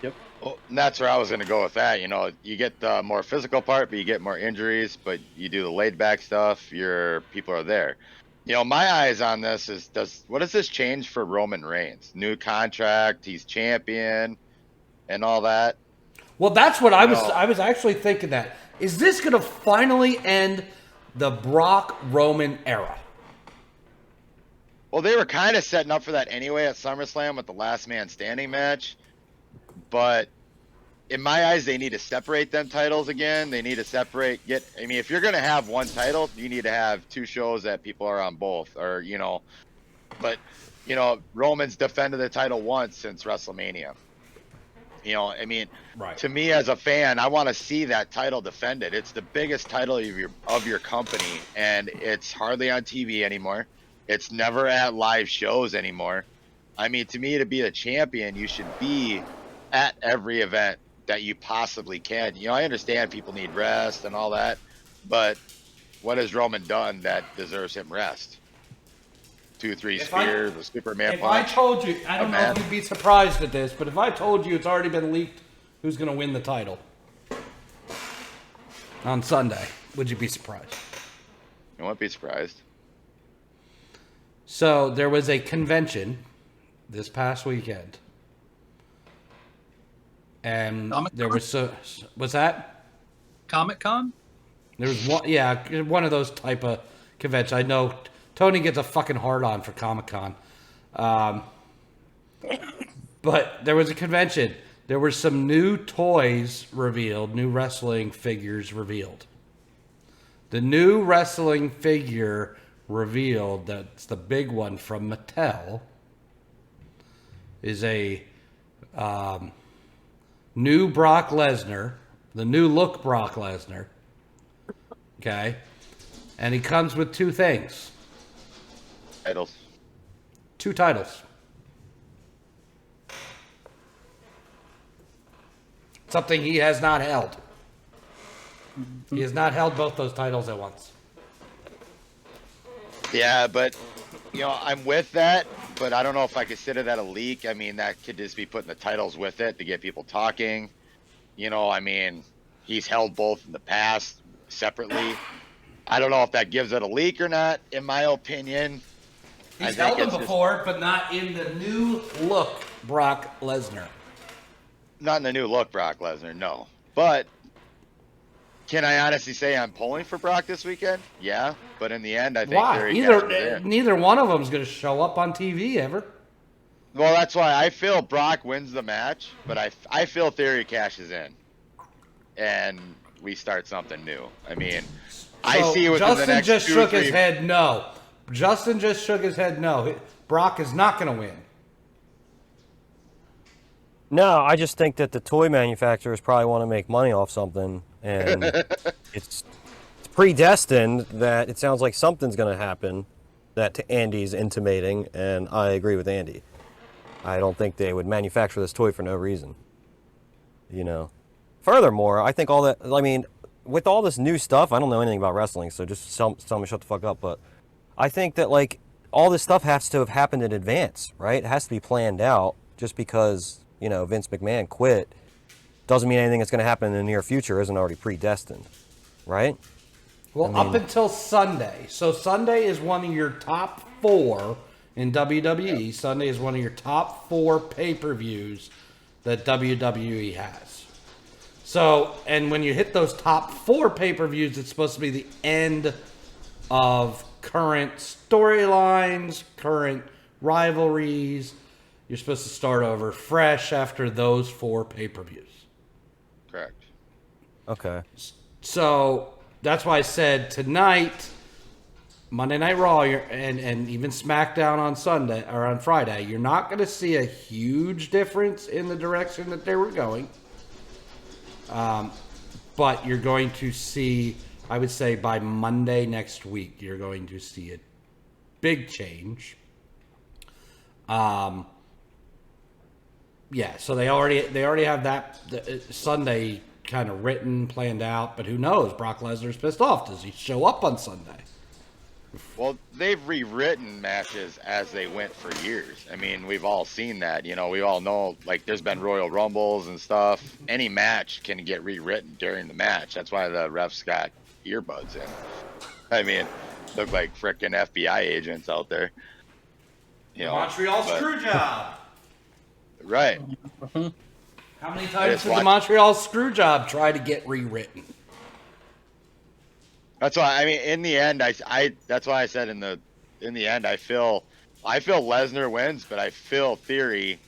Yep. Well, and that's where I was going to go with that. You get the more physical part, but you get more injuries, but you do the laid back stuff, your people are there. My eyes on this is, what does this change for Roman Reigns? New contract, he's champion, and all that. Well, that's what I was actually thinking that. Is this going to finally end the Brock Roman era? Well, they were kind of setting up for that anyway at SummerSlam with the last man standing match. But in my eyes, they need to separate them titles again. They need to if you're going to have one title, you need to have two shows that people are on both, but Roman's defended the title once since WrestleMania. Right. To me as a fan, I want to see that title defended. It's the biggest title of your company, and it's hardly on TV anymore. It's never at live shows anymore. To me, to be a champion, you should be at every event that you possibly can. I understand people need rest and all that, but what has Roman done that deserves him rest? 2-3 spears, the Superman punch. If I told you, I don't know if you'd be surprised at this, but if I told you it's already been leaked who's going to win the title on Sunday, would you be surprised? I won't be surprised. So there was a convention this past weekend, and there was what's that? Comic-Con? There was one of those type of conventions. I know Tony gets a fucking hard on for Comic-Con, but there was a convention. There were some new toys revealed, new wrestling figures revealed. The new wrestling figure revealed, that's the big one from Mattel, is a new Brock Lesnar, the new look Brock Lesnar. Okay. And he comes with two things. Titles. Two titles. Something he has not held. He has not held both those titles at once. Yeah, but I'm with that, but I don't know if I consider that a leak. That could just be putting the titles with it to get people talking. He's held both in the past separately. I don't know if that gives it a leak or not, in my opinion. He's held them before, but not in the new look Brock Lesnar. Not in the new look Brock Lesnar, no. But can I honestly say I'm pulling for Brock this weekend? Yeah, but in the end, I think why? Neither one of them is going to show up on TV ever. Well, that's why I feel Brock wins the match, but I feel Theory cashes in, and we start something new. I see within Justin the next just 2 or shook 3... his head no. Justin just shook his head no. Brock is not going to win. No, I just think that the toy manufacturers probably want to make money off something, and it's predestined that it sounds like something's going to happen that Andy's intimating, and I agree with Andy. I don't think they would manufacture this toy for no reason. Furthermore, I think all that, with all this new stuff, I don't know anything about wrestling, so just tell me shut the fuck up, but I think that, all this stuff has to have happened in advance, right? It has to be planned out. Just because, Vince McMahon quit doesn't mean anything that's going to happen in the near future isn't already predestined, right? Well, up until Sunday. So Sunday is one of your top 4 in WWE. Yeah. Sunday is one of your top 4 pay-per-views that WWE has. So, and when you hit those top 4 pay-per-views, it's supposed to be the end of current storylines, current rivalries. You're supposed to start over fresh after those 4 pay-per-views. Correct. Okay. So that's why I said tonight, Monday Night Raw, and even SmackDown on Sunday or on Friday, you're not going to see a huge difference in the direction that they were going. But you're going to see, I would say by Monday next week, you're going to see a big change. Yeah, so they already have that Sunday kind of written, planned out, but who knows? Brock Lesnar's pissed off. Does he show up on Sunday? Well, they've rewritten matches as they went for years. I mean, we've all seen that. You know, we all know, like, there's been Royal Rumbles and stuff. Any match can get rewritten during the match. That's why the refs got earbuds in. I mean, look like frickin' FBI agents out there. You know, Montreal Screwjob. Right. How many times did the Montreal Screwjob try to get rewritten? That's why, I mean, in the end, I that's why I said in the end, I feel Lesnar wins, but I feel Theory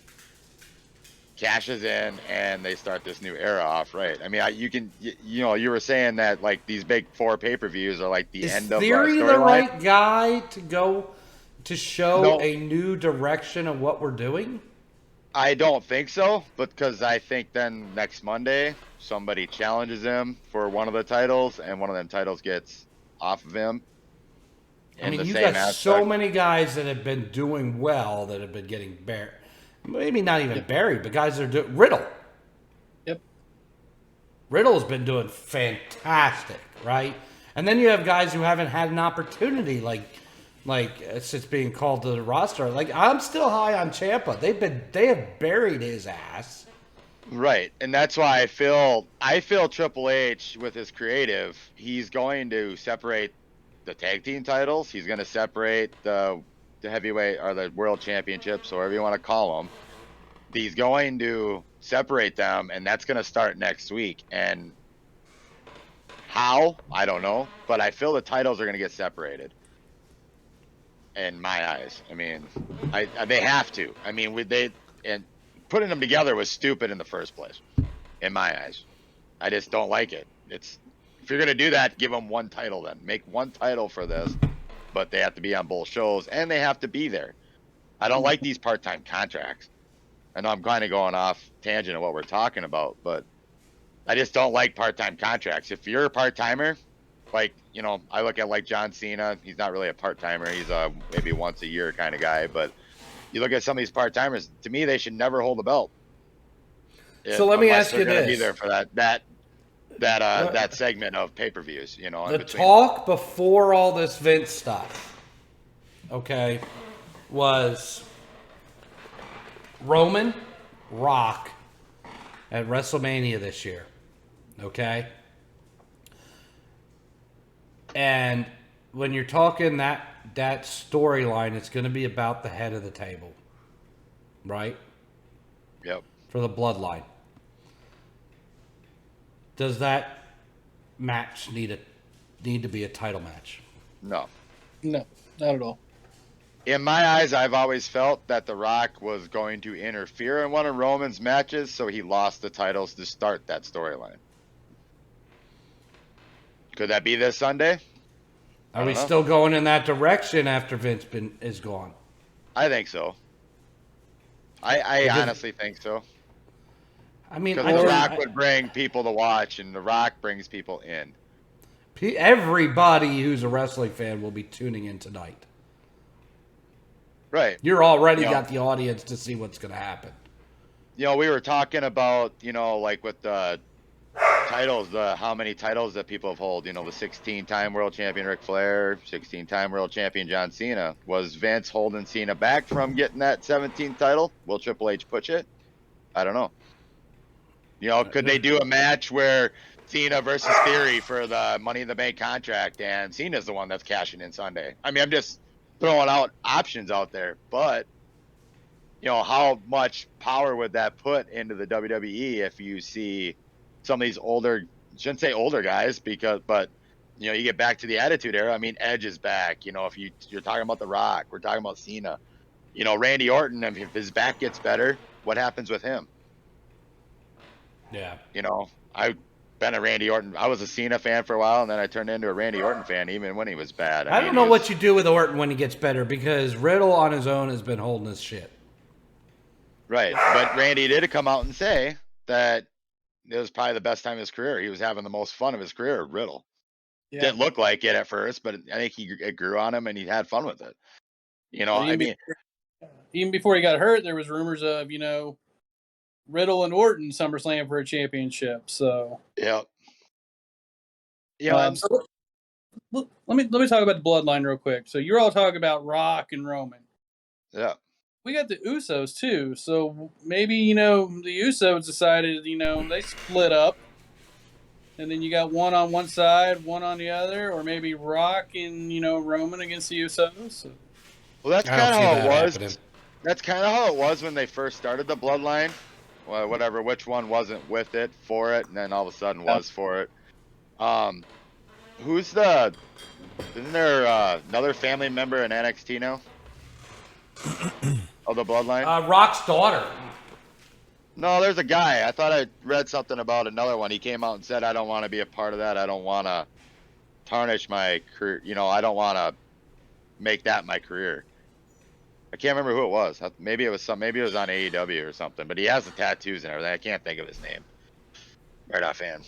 cashes in and they start this new era off right. I mean, you were saying that like these big 4 pay-per-views are like the end of Theory the right guy to go to show a new direction of what we're doing? I don't think so, because I think then next Monday somebody challenges him for one of the titles, and one of them titles gets off of him. I mean, you've got so many guys that have been doing well that have been getting buried. Maybe not even buried, but guys that are doing... Riddle. Yep. Riddle's been doing fantastic, right? And then you have guys who haven't had an opportunity, like since being called to the roster. Like, I'm still high on Ciampa. They have buried his ass. Right, and that's why I feel Triple H with his creative, he's going to separate the tag team titles. He's going to separate the heavyweight or the world championships, or whatever you want to call them. He's going to separate them, and that's going to start next week. And how? I don't know, but I feel the titles are going to get separated. In my eyes, I mean, they have to. I mean, and putting them together was stupid in the first place. In my eyes, I just don't like it. If you're gonna do that, give them one title then. Make one title for this, but they have to be on both shows and they have to be there. I don't like these part-time contracts. I know I'm kind of going off tangent of what we're talking about, but I just don't like part-time contracts. If you're a part-timer, like, you know, I look at like John Cena. He's not really a part-timer. He's a maybe once a year kind of guy. But you look at some of these part-timers. To me, they should never hold a belt. So let me ask you this: be there for that segment of pay-per-views. You know, the talk before all this Vince stuff, okay, was Roman, Rock at WrestleMania this year, okay. And when you're talking that storyline, it's going to be about the head of the table, right? Yep. For the bloodline. Does that match need to be a title match? No. No, not at all. In my eyes, I've always felt that The Rock was going to interfere in one of Roman's matches, so he lost the titles to start that storyline. Could that be this Sunday? Are we still going in that direction after Vince is gone? I think so. I honestly think so. I mean, because The Rock would bring people to watch, and The Rock brings people in. Everybody who's a wrestling fan will be tuning in tonight. Right. You're already got the audience to see what's going to happen. You know, we were talking about, you know, like with the titles, how many titles that people have hold. You know, the 16-time world champion Ric Flair, 16-time world champion John Cena. Was Vince holding Cena back from getting that 17th title? Will Triple H push it? I don't know. You know, could they do a match where Cena versus Theory for the Money in the Bank contract, and Cena's the one that's cashing in Sunday? I mean, I'm just throwing out options out there, but you know, how much power would that put into the WWE if you see some of these older, shouldn't say older guys, but you know, you get back to the Attitude Era. I mean, Edge is back. You know, if you're talking about The Rock, we're talking about Cena. You know, Randy Orton, if his back gets better, what happens with him? Yeah. You know, been a Randy Orton. I was a Cena fan for a while, and then I turned into a Randy Orton fan, even when he was bad. I don't know what you do with Orton when he gets better, because Riddle on his own has been holding his shit. Right, but Randy did come out and say that it was probably the best time of his career. He was having the most fun of his career, Riddle. Yeah. Didn't look like it at first, but I think it grew on him, and he had fun with it. You know, I mean, even before he got hurt, there was rumors of, you know, Riddle and Orton SummerSlam for a championship. So yep. Yeah. So let me talk about the bloodline real quick. So you're all talking about Rock and Roman. Yeah. We got the Usos too. So maybe, you know, the Usos decided, you know, they split up. And then you got one on one side, one on the other, or maybe Rock and, you know, Roman against the Usos. Well, that's kind of how it was. Happening. That's kind of how it was when they first started the bloodline. Well, whatever, which one wasn't with it, for it, and then all of a sudden was for it. Isn't there another family member in NXT now? Of the bloodline? Rock's daughter. No, there's a guy. I thought I read something about another one. He came out and said, I don't want to be a part of that. I don't want to tarnish my career. You know, I don't want to make that my career. I can't remember who it was. Maybe it was on AEW or something, but he has the tattoos and everything. I can't think of his name right offhand.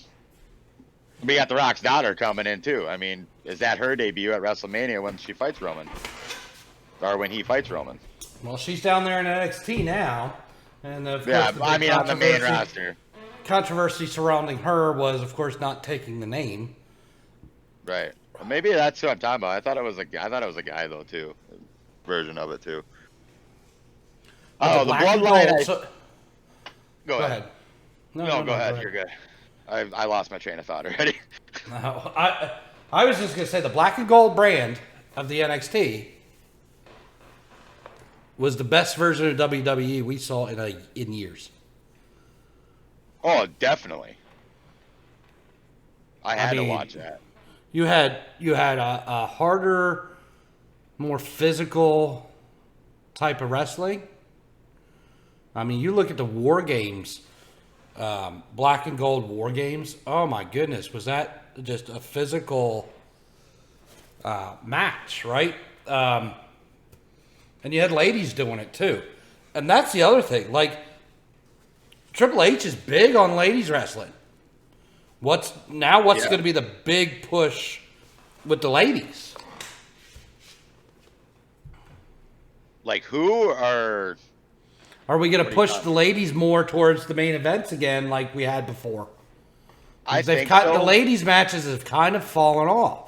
We got The Rock's daughter coming in too. I mean, is that her debut at WrestleMania when she fights Roman? Or when he fights Roman? Well, she's down there in NXT now. And of course, I mean, on the main roster. Controversy surrounding her was, of course, not taking the name. Right. Well, maybe that's who I'm talking about. I thought it was a guy though too. Version of it too. But the bloodline. Go ahead. ahead. No, go ahead. You're good. I lost my train of thought already. No, I was just gonna say the black and gold brand of the NXT was the best version of WWE we saw in years. Oh, definitely. I had to watch that. You had a harder, more physical type of wrestling. I mean, you look at the War Games, black and gold War Games. Oh my goodness, was that just a physical match, right? And you had ladies doing it too. And that's the other thing. Like, Triple H is big on ladies wrestling. What's going to be the big push with the ladies? Like, who are we going to push the ladies more towards the main events again like we had before? I think so. The ladies matches have kind of fallen off.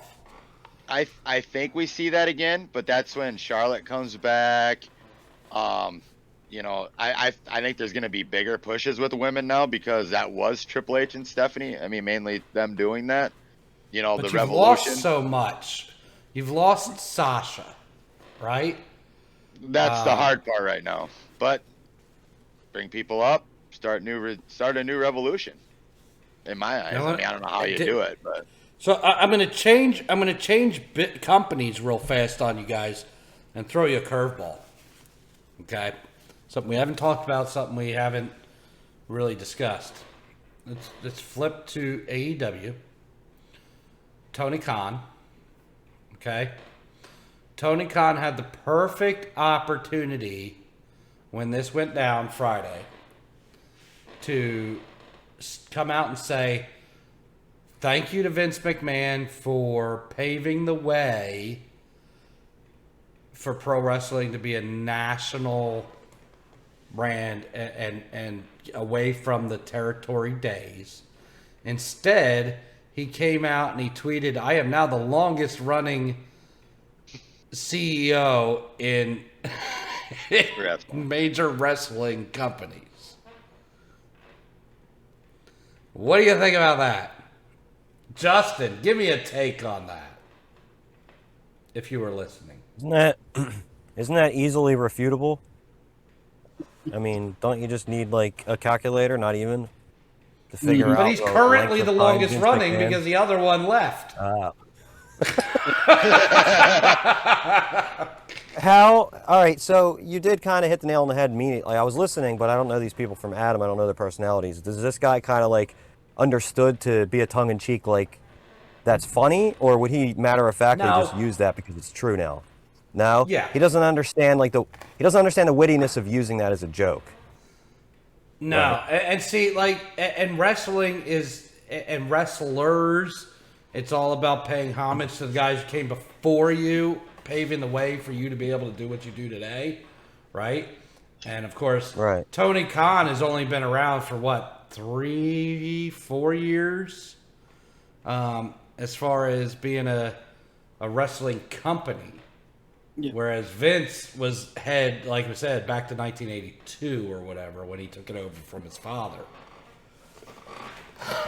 I think we see that again, but that's when Charlotte comes back. You know, I think there's going to be bigger pushes with women now because that was Triple H and Stephanie. I mean, mainly them doing that. You know, but the Revolution. You've lost so much. You've lost Sasha, right? That's the hard part right now. But bring people up, start a new revolution. In my eyes, I mean, I don't know how you do it, but. So I'm going to change companies real fast on you guys and throw you a curveball. Okay? Something we haven't talked about, something we haven't really discussed. Let's flip to AEW. Tony Khan. Okay? Tony Khan had the perfect opportunity when this went down Friday to come out and say, thank you to Vince McMahon for paving the way for pro wrestling to be a national brand and away from the territory days. Instead, he came out and he tweeted, I am now the longest running CEO in major wrestling companies. What do you think about that? Justin, give me a take on that. If you were listening. Isn't that easily refutable? I mean, don't you just need like a calculator, not even, to figure out? But he's currently the longest running because the other one left. All right, so you did kind of hit the nail on the head immediately. I was listening, but I don't know these people from Adam. I don't know their personalities. Does this guy kind of like understood to be a tongue-in-cheek, like, that's funny, or would he matter-of-factly No. just use that because it's true now? No? Yeah. He doesn't understand, like, he doesn't understand the wittiness of using that as a joke. No, Right. and see, like, and wrestling is, and wrestlers, it's all about paying homage to the guys who came before you, paving the way for you to be able to do what you do today, right? And of course, Right. Tony Khan has only been around for what, 3-4 years, as far as being a wrestling company. Yeah. Whereas Vince was head, like we said, back to 1982 or whatever when he took it over from his father.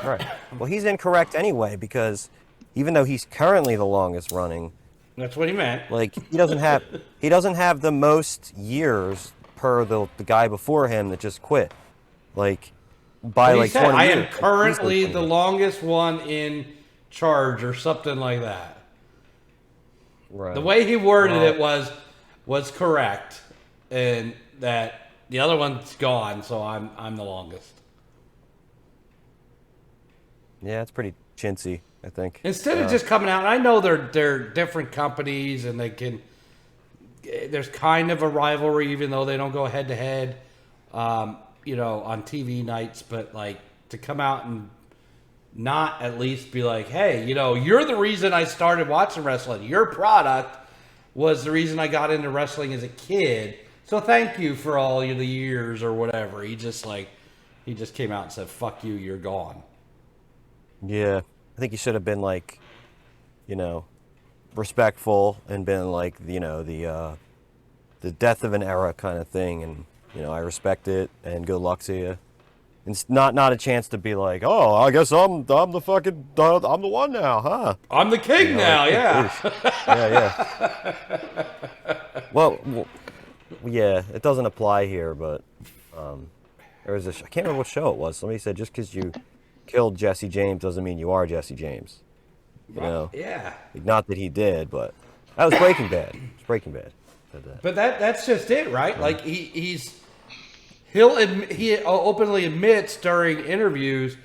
Right. Well, he's incorrect anyway, because even though he's currently the longest running, That's what he meant. like, he doesn't have the most years per the guy before him that just quit. Like, by But he like said, 20 I years. am currently Easily the 20. longest one in charge or something like that. Right. The way he worded Well- it was correct, and that the other one's gone, so I'm the longest. Yeah, it's pretty chintzy, I think. Instead of just coming out, I know they're different companies, and there's kind of a rivalry, even though they don't go head to head, on TV nights. But like to come out and not at least be like, hey, you're the reason I started watching wrestling. Your product was the reason I got into wrestling as a kid. So thank you for all the years or whatever. He just came out and said, fuck you, you're gone. Yeah, I think he should have been like, respectful and been like, the death of an era kind of thing, and I respect it and good luck to you. It's not a chance to be like, oh, I guess I'm the one now, huh? I'm the king now, yeah. Yeah. Well, yeah, it doesn't apply here, but there was I can't remember what show it was. Somebody said just because you killed Jesse James doesn't mean you are Jesse James. Yeah. Like, not that he did, but that was Breaking Bad. It's Breaking Bad. Said that. But that's just it, right? Yeah. Like he openly admits during interviews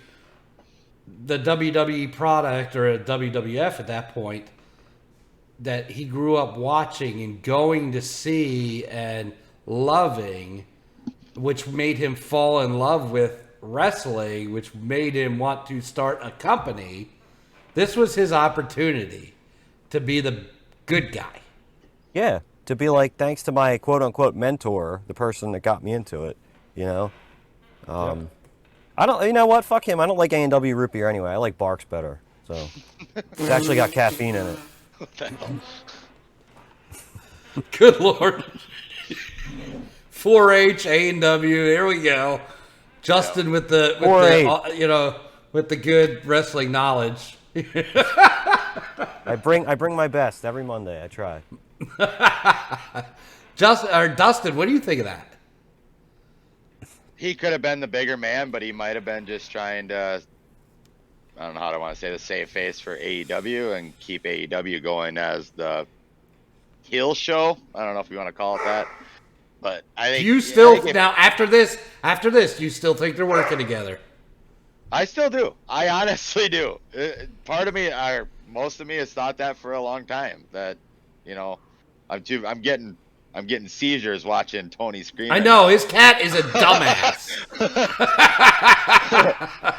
the WWE product or WWF at that point that he grew up watching and going to see and loving, which made him fall in love with wrestling, which made him want to start a company. This was his opportunity to be the good guy. Yeah, to be like, thanks to my quote-unquote mentor, the person that got me into it, Yep. I don't, you know what, fuck him. I don't like A&W root beer anyway. I like Barks better. So, it's actually got caffeine in it. What the hell? Good Lord. 4-H, A&W, here we go. Justin with the good wrestling knowledge. I bring my best every Monday. I try. Dustin, what do you think of that? He could have been the bigger man, but he might have been just trying to, I don't know how I want to say, the save face for AEW and keep AEW going as the heel show. I don't know if you want to call it that, but I think now after this, do you still think they're working together? I still do. I honestly do. Part of me, or most of me, has thought that for a long time. That, I'm getting seizures watching Tony scream. I know his cat is a dumbass.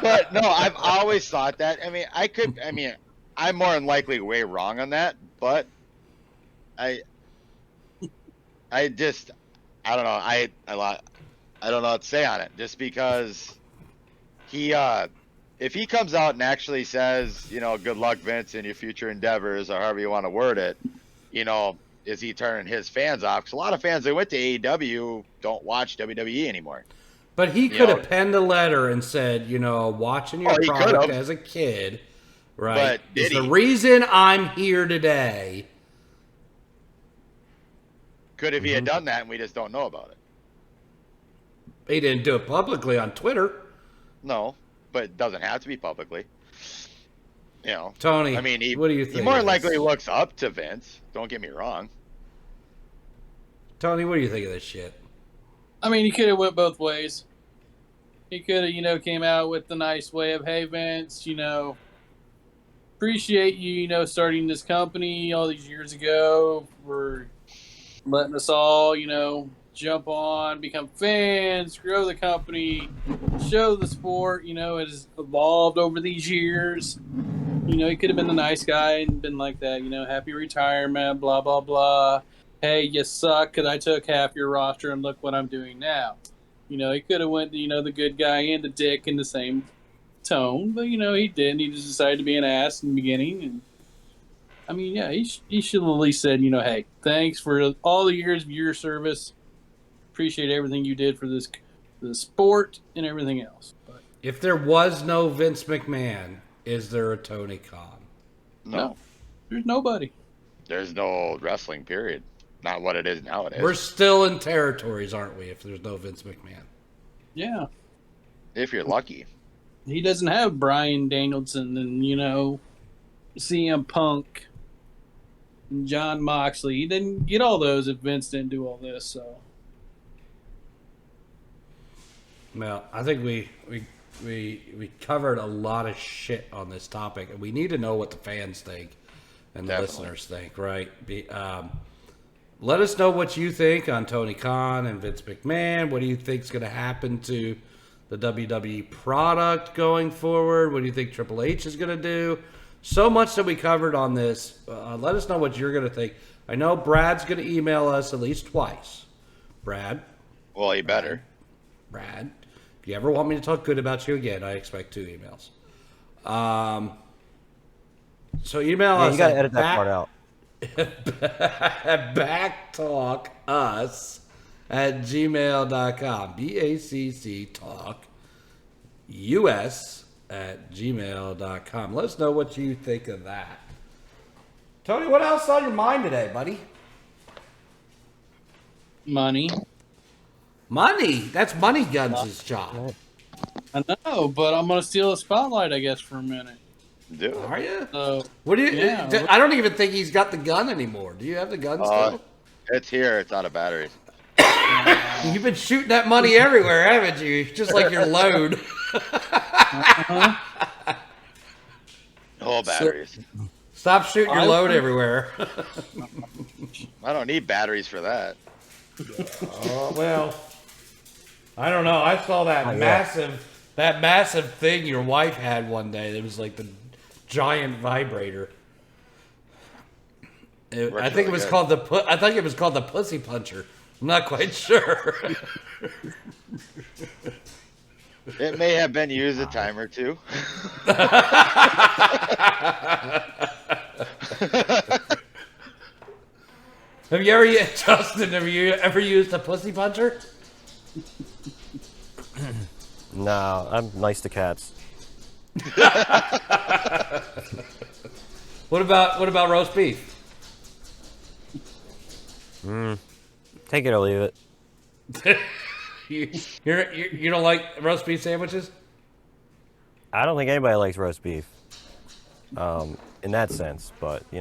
But no, I've always thought that. I'm more than likely way wrong on that, but I don't know. I don't know what to say on it, just because he, if he comes out and actually says, good luck, Vince, in your future endeavors, or however you want to word it, is he turning his fans off? Because a lot of fans that went to AEW don't watch WWE anymore. But he could have penned a letter and said, watching your product as a kid, right, is the reason I'm here today. Could have he had done that and we just don't know about it? He didn't do it publicly on Twitter. No, but it doesn't have to be publicly. Tony, what do you think? He more than likely looks up to Vince. Don't get me wrong. Tony, what do you think of this shit? He could have went both ways. he could have, came out with the nice way of, hey, Vince, appreciate you, starting this company all these years ago for letting us all, jump on, become fans, grow the company, show the sport, it has evolved over these years. He could have been the nice guy and been like that, happy retirement, blah, blah, blah. Hey, you suck because I took half your roster and look what I'm doing now. He could have went, the good guy and the dick in the same tone, but, he didn't. He just decided to be an ass in the beginning. And I mean, yeah, he should have at least said, hey, thanks for all the years of your service. Appreciate everything you did for the sport and everything else. But If there was no Vince McMahon, is there a Tony Khan? no, there's nobody. There's no wrestling, period. Not what it is nowadays. We're still in territories, aren't we, if there's no Vince McMahon? Yeah. If you're lucky. He doesn't have Bryan Danielson and, CM Punk and John Moxley. He didn't get all those if Vince didn't do all this, so. Well, I think we covered a lot of shit on this topic, and we need to know what the fans think and the Definitely. listeners think, right? Let us know what you think on Tony Khan and Vince McMahon. What do you think is going to happen to the WWE product going forward? What do you think Triple H is going to do? So much that we covered on this. Let us know what you're going to think. I know Brad's going to email us at least twice. Brad? Well, you better. Brad, if you ever want me to talk good about you again, I expect 2 emails. So email us. You got to at edit that part out. backtalkus@gmail.com. BACC Talk US@gmail.com. Let us know what you think of that. Tony, what else on your mind today, buddy? Money. Money. That's Money Guns' job. I know, but I'm going to steal the spotlight, I guess, for a minute. Do it. Are you? So, What do you? yeah. I don't even think he's got the gun anymore. Do you have the gun still? It's here. It's out of batteries. You've been shooting that money everywhere, haven't you? Just like your load. Whole batteries. Stop shooting your load everywhere. I don't need batteries for that. Oh, well, I don't know. I saw that massive thing your wife had one day. That was like the giant vibrator. I think it was called the Pussy Puncher. I'm not quite sure. It may have been used a time or two. Justin, have you ever used a Pussy Puncher? No, I'm nice to cats. What about roast beef? Take it or leave it. You don't like roast beef sandwiches? I don't think anybody likes roast beef. In that sense, but you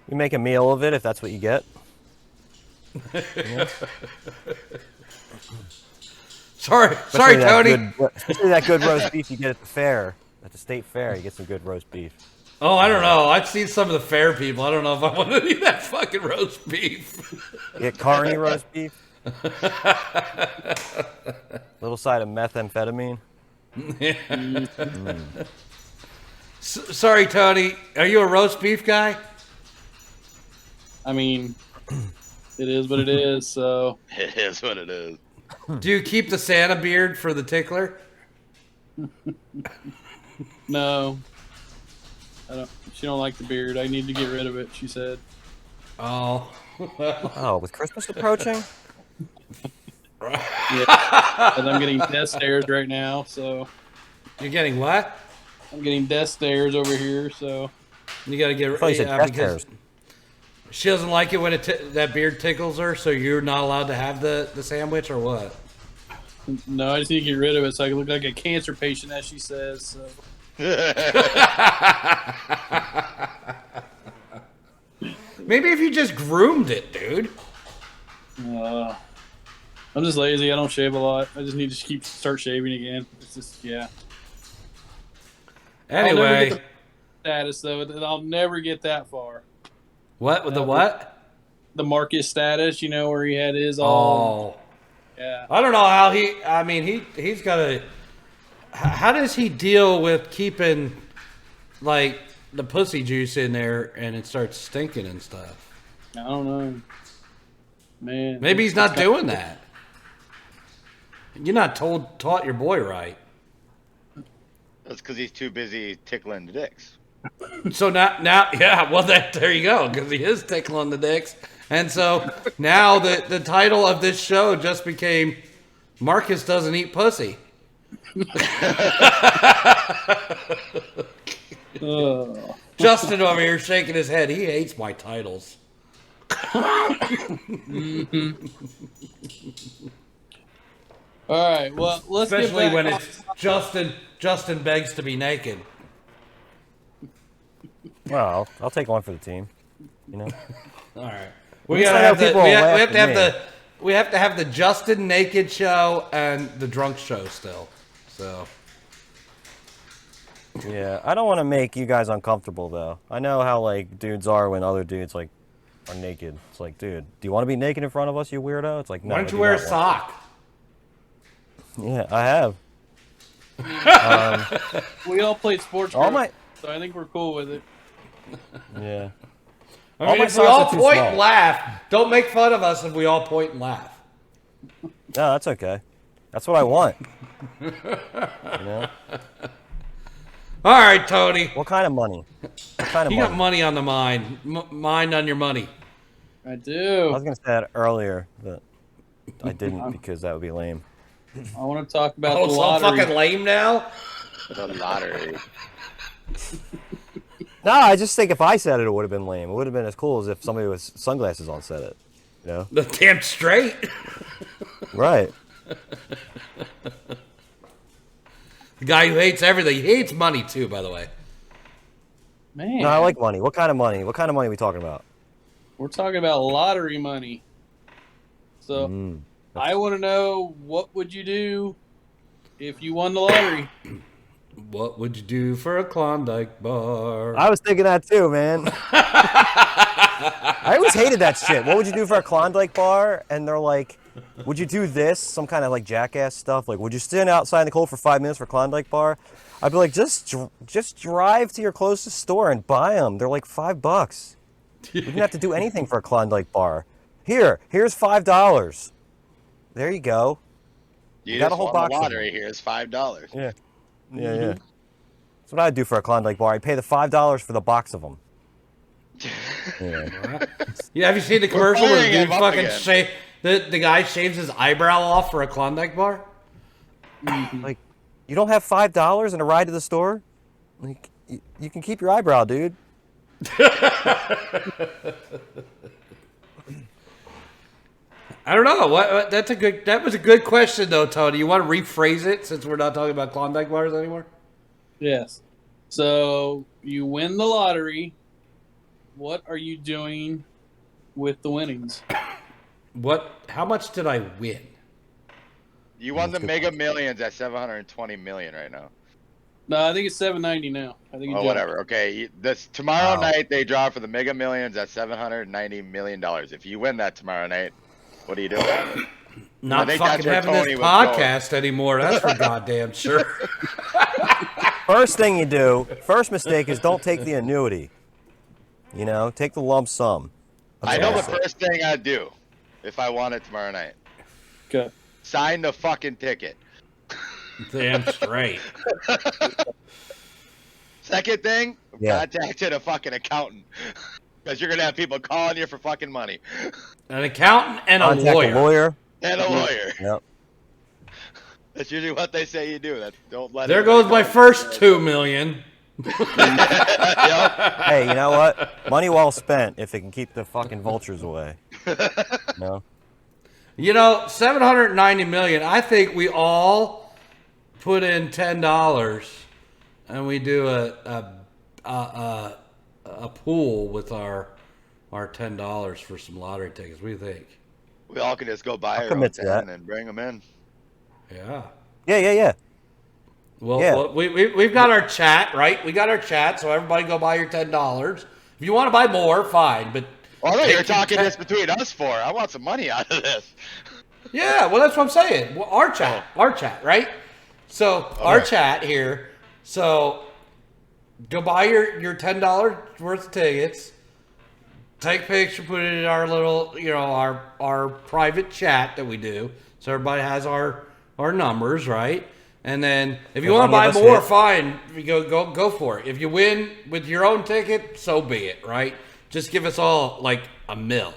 make a meal of it if that's what you get. Sorry, Especially Tony. Especially that good roast beef you get at the fair, at the state fair. You get some good roast beef. Oh, I don't know. I've seen some of the fair people. I don't know if I want to eat that fucking roast beef. You get carny roast beef. Little side of methamphetamine. Sorry, Tony. Are you a roast beef guy? I mean, it is what it is, so. It is what it is. Do you keep the Santa beard for the tickler? No. She don't like the beard. I need to get rid of it, she said. Oh. Oh, with Christmas approaching? Yeah. And I'm getting death stares right now, so. You're getting what? I'm getting death stares over here, so. You got to get thought you said death because stares. she doesn't like it when that beard tickles her, so you're not allowed to have the sandwich or what? No, I just need to get rid of it so I can look like a cancer patient, as she says, so. Maybe if you just groomed it, dude. I'm just lazy. I don't shave a lot. I just need to start shaving again. It's just I'll never Anyway, get the status though. I'll never get that far. what with the what? The Marcus status, where he had his all. Oh, Yeah. I don't know how he. I mean, he's got to. How does he deal with keeping like the pussy juice in there and it starts stinking and stuff? I don't know, man. Maybe he's not doing that. You're not taught your boy right. That's because he's too busy tickling the dicks. So now, yeah. Well, there you go. Because he is tickling the dicks, and so now the title of this show just became Marcus doesn't eat pussy. Justin over here shaking his head. He hates my titles. All right. Well, let's Especially get back when on- it's Justin begs to be naked. Well, I'll take one for the team. You know. All right. We have to have the Justin naked show and the drunk show still. So Yeah, I don't want to make you guys uncomfortable though. I know how like dudes are when other dudes like are naked. It's like, dude, do you want to be naked in front of us, you weirdo? It's like, no. why don't I you do wear a not want sock? to. Yeah, I have. We all played sports, All group, my so I think we're cool with it. yeah. I All mean, my if we socks all are too point small. and laugh, don't make fun of us if we all point and laugh. No, that's okay. That's what I want. You know? All right, Tony. What kind of money? What kind of You money? got money on the mind. Mind on your money. I I do. was gonna say that earlier, but I didn't because that would be lame. I want to talk about Oh, the so I'm lottery. fucking lame now? The lottery. No, I just think if I said it, it would have been lame. It would have been as cool as if somebody with sunglasses on said it. You know? The damn straight. Right. The guy who hates everything. He hates money too, by the way. Man, No, I like money. What kind of money? What kind of money are we talking about? we're talking about lottery money. So Mm. I want to know, what would you do if you won the lottery? What would you do for a Klondike bar? I was thinking that too, man. I always hated that shit. What would you do for a Klondike bar? And they're like, would you do this? Some kind of like jackass stuff. Like, would you stand outside in the cold for 5 minutes for a Klondike bar? I'd be like, just drive to your closest store and buy them. They're like $5. You didn't have to do anything for a Klondike bar. Here's $5. There you go. You got just a whole won box the of lottery. Here's $5. Yeah. Yeah. That's what I'd do for a Klondike bar. I'd pay the $5 for the box of them. Yeah. Yeah, have you seen the commercial where the firing dude him up fucking again. the guy shaves his eyebrow off for a Klondike bar? Like, you don't have $5 and a ride to the store? Like, you can keep your eyebrow, dude. I don't know. What that was a good question though, Tony. You want to rephrase it since we're not talking about Klondike bars anymore? Yes. So you win the lottery. What are you doing with the winnings? How much did I win? You won the Mega Millions at 720 million right now. No, I think it's $790 now. I think. Oh, whatever. Okay, this tomorrow night they draw for the Mega Millions at $790 million. If you win that tomorrow night, what are you doing? Not think fucking that's where having Tony this was podcast anymore. That's for goddamn sure. First thing you do, first mistake is don't take the annuity. You know, take the lump sum. I know the first thing I'd do if I won it tomorrow night. Okay. Sign the fucking ticket. Damn straight. Second thing, Yeah. contacted a fucking accountant. Because you're going to have people calling you for fucking money. An accountant and a Contact lawyer. a lawyer. And a lawyer. Yep. That's usually what they say you do. Don't let There anybody goes my know. first $2 million. Yep. Hey, you know what? Money well spent if it can keep the fucking vultures away. No. You know, $790 million. I think we all put in $10 and we do a pool with our $10 for some lottery tickets. What do you think? We all can just go buy I'll our own commit to that. 10 and bring them in. Yeah. Yeah. Well, Yeah. well we've got our chat, right? We got our chat, so everybody go buy your $10. If you want to buy more, fine, but Oh, no, take you're your talking 10 this between us for. I want some money out of this. Yeah, well, that's what I'm saying. Well, our chat, right? So our chat here. So go buy your $10 worth of tickets. Take a picture, put it in our little, our private chat that we do, so everybody has our numbers, right? And then if you want to buy more, fine, you go for it. If you win with your own ticket, so be it, right? Just give us all like a $1.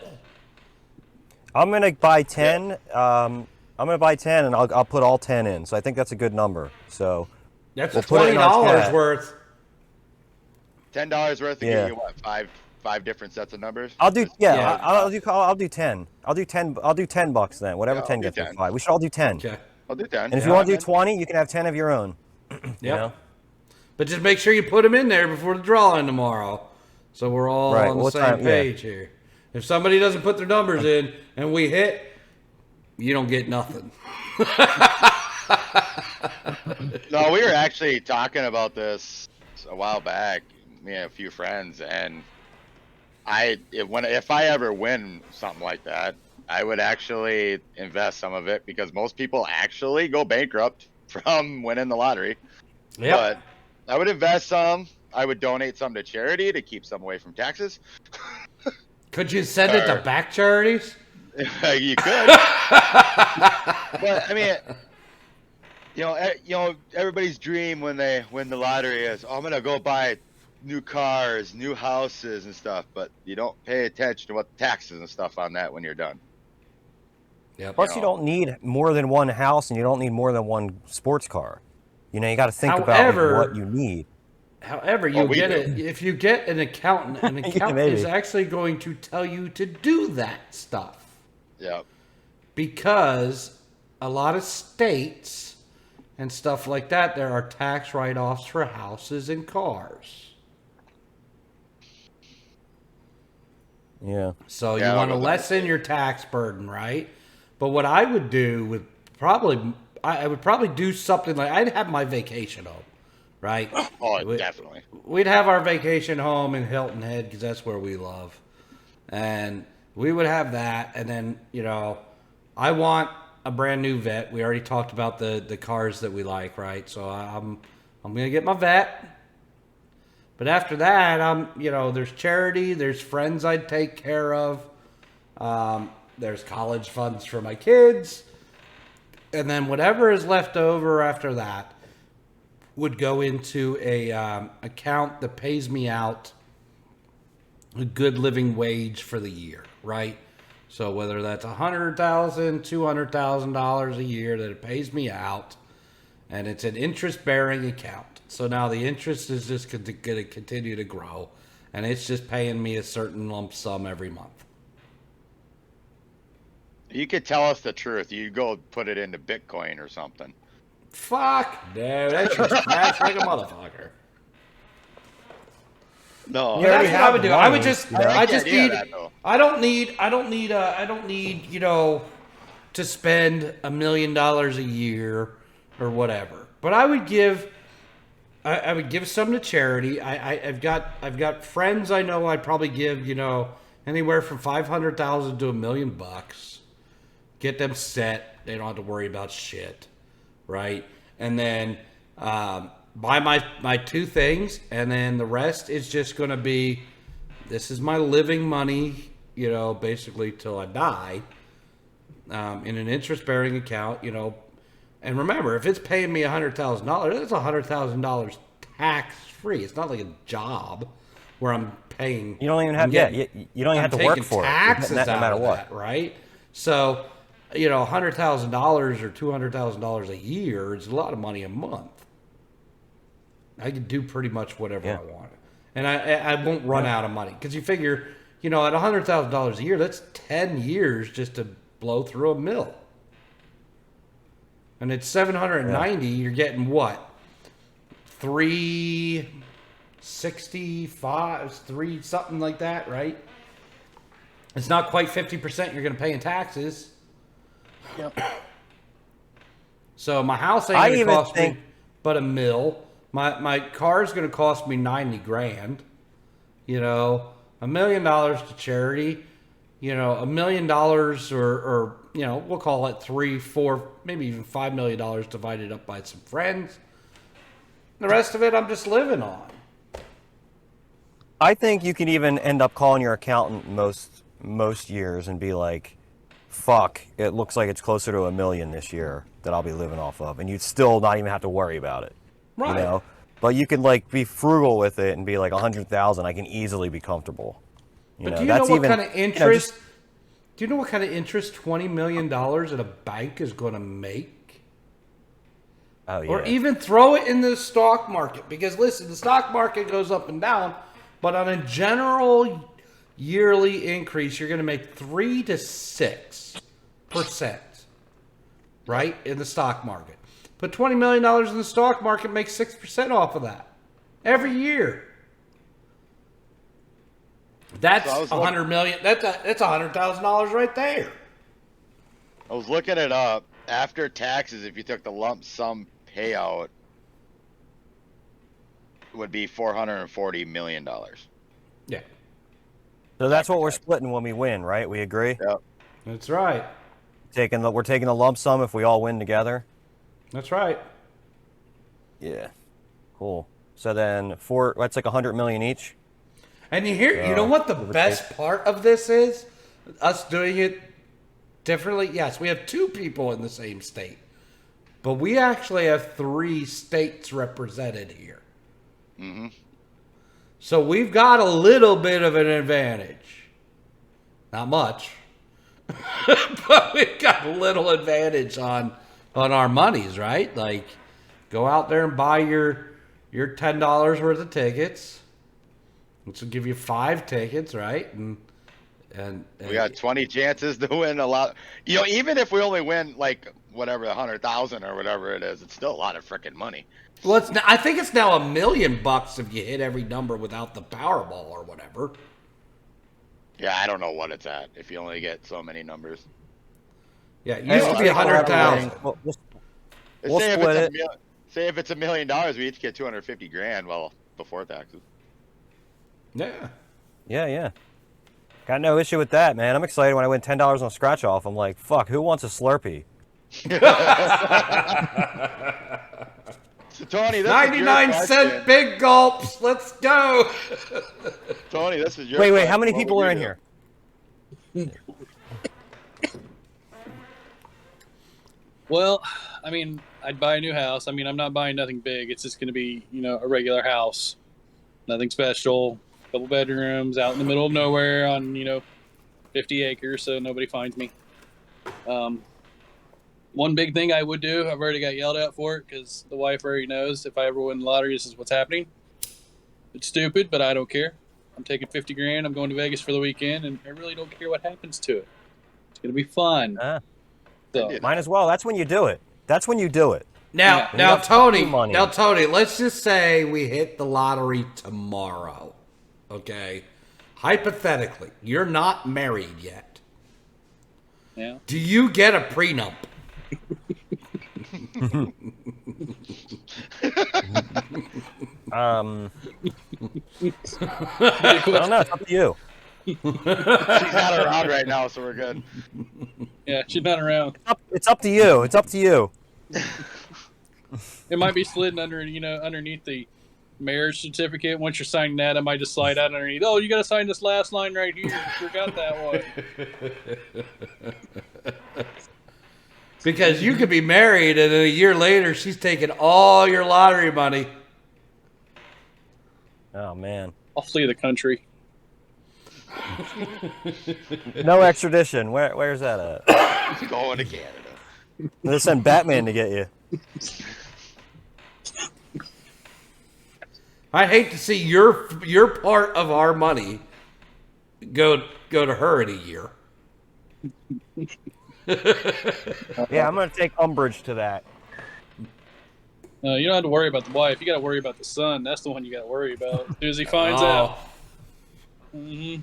I'm gonna buy 10. I'm gonna buy 10, and I'll put all 10 in. So I think that's a good number. So that's we'll put it in our $20 chat. worth. $10 worth to Yeah. give you what? Five different sets of numbers. I'll do Yeah. I'll do 10. I'll do $10 then. Whatever Yeah, I'll 10 do gets me 10. 5. We should all do 10. Okay. I'll do 10. And if you want to do 20, you can have 10 of your own. Yep. You know? But just make sure you put them in there before the drawing tomorrow, so we're all on the same page here. If somebody doesn't put their numbers in and we hit, you don't get nothing. No, we were actually talking about this a while back, me and a few friends, and if I ever win something like that, I would actually invest some of it, because most people actually go bankrupt from winning the lottery. Yep. But I would invest some. I would donate some to charity to keep some away from taxes. Could you send it to back charities? You could. But I mean, everybody's dream when they win the lottery is, I'm gonna go buy new cars, new houses, and stuff. But you don't pay attention to what the taxes and stuff on that when you're done. Yep. Plus, you don't need more than one house, and you don't need more than one sports car. You got to think about what you need. However, if you get an accountant, an accountant is actually going to tell you to do that stuff. Yeah. Because a lot of states and stuff like that, there are tax write-offs for houses and cars. Yeah. So you want to lessen your tax burden, right? But what I would do I would probably do something like, I'd have my vacation home, right? Oh, definitely. We'd have our vacation home in Hilton Head, because that's where we love. And we would have that. And then, I want a brand new vet. We already talked about the cars that we like, right? So I'm going to get my vet. But after that, there's charity, there's friends I'd take care of. There's college funds for my kids. And then whatever is left over after that would go into a account that pays me out a good living wage for the year, right? So whether that's $100,000, $200,000 a year that it pays me out, and it's an interest-bearing account. So now the interest is just going to continue to grow, and it's just paying me a certain lump sum every month. You could tell us the truth. You go put it into Bitcoin or something. Fuck no, that's your smash like a motherfucker. No, that's what I would do. I would just, I don't need, to spend $1 million a year or whatever. But I would give some to charity. I've got friends I know I'd probably give, anywhere from $500,000 to $1 million. Get them set. They don't have to worry about shit, right? And then buy my two things, and then the rest is just going to be, this is my living money, basically till I die, in an interest-bearing account, And remember, if it's paying me $100,000, that's $100,000 tax-free. It's not like a job where I'm paying. You don't even have you don't even have to work for taxes it, no matter what, right? So, $100,000 or $200,000 a year is a lot of money a month. I could do pretty much whatever I want, and I won't run out of money, because you figure, at $100,000 a year, that's 10 years just to blow through a mill. And it's 790. You're getting what? 365, something like that, right? It's not quite 50% you're going to pay in taxes. Yep. So my house ain't I going to even cost think- me but $1 million. My car's going to cost me $90,000. You know, $1 million to charity. You know, $1 million or you know, we'll call it 3, 4, maybe even $5 million divided up by some friends. The rest of it I'm just living on. I think you can even end up calling your accountant most years and be like, fuck, it looks like it's closer to $1 million this year that I'll be living off of, and you'd still not even have to worry about it. Right. You know? But you can like be frugal with it and be like 100,000, I can easily be comfortable. But do you know what kind of interest? Do you know what kind of interest $20 million in a bank is going to make? Oh, yeah. Or even throw it in the stock market, because listen, the stock market goes up and down, but on a general yearly increase, you're going to make 3 to 6%, right, in the stock market. Put $20 million in the stock market, make 6% off of that every year. That's $100 million. That's $100,000 right there. I was looking it up. After taxes, if you took the lump sum payout, it would be $440 million. Yeah, So that's what we're splitting when we win, right? We agree? Yep. that's right. We're taking the lump sum if we all win together? That's right. Yeah. Cool. So then that's like 100 million each? And you know what the best part of this is? Us doing it differently. Yes, we have 2 people in the same state, but we actually have 3 states represented here. Mm-hmm. So we've got a little bit of an advantage. Not much, but we've got a little advantage on our monies, right? Like, go out there and buy your $10 worth of tickets. Which will give you 5 tickets, right? And We got 20 chances to win a lot. You know, even if we only win like whatever, 100,000 or whatever it is, it's still a lot of freaking money. well, I think it's now $1 million if you hit every number without the Powerball or whatever. Yeah, I don't know what it's at if you only get so many numbers. Yeah, it used to be 100,000. We'll split it. Say if it's $1 million, we each get 250 grand. Well, before taxes. Yeah. Yeah. Got no issue with that, man. I'm excited when I win $10 on a scratch off. I'm like, fuck, who wants a Slurpee? So, Tony, this 99-cent big gulps. Let's go. Tony, this is your Wait, question. how many What people would are you in do? here? Well, I mean, I'd buy a new house. I mean, I'm not buying nothing big. It's just going to be, a regular house. Nothing special. Couple bedrooms out in the middle of nowhere on, 50 acres, so nobody finds me. One big thing I would do, I've already got yelled at for it because the wife already knows if I ever win the lottery, this is what's happening. It's stupid, but I don't care. I'm taking 50 grand. I'm going to Vegas for the weekend, and I really don't care what happens to it. It's going to be fun. So, Might as well. That's when you do it. Now, Tony, let's just say we hit the lottery tomorrow. Okay? Hypothetically, you're not married yet. yeah. Do you get a prenup? I don't know. It's up to you. She's not around right now, so we're good. Yeah, she's not around. It's up to you. It might be slidden underneath the marriage certificate. Once you're signing that, I might just slide out underneath. Oh, you got to sign this last line right here. You forgot that one. Because you could be married and then a year later she's taking all your lottery money. Oh, man. I'll flee the country. No extradition. Where's that at? Going to Canada. They send Batman to get you. I'd hate to see your part of our money go to her in a year. Yeah, I'm going to take umbrage to that. You don't have to worry about the wife. You got to worry about the son. That's the one you got to worry about. As soon as he finds out. Mm-hmm.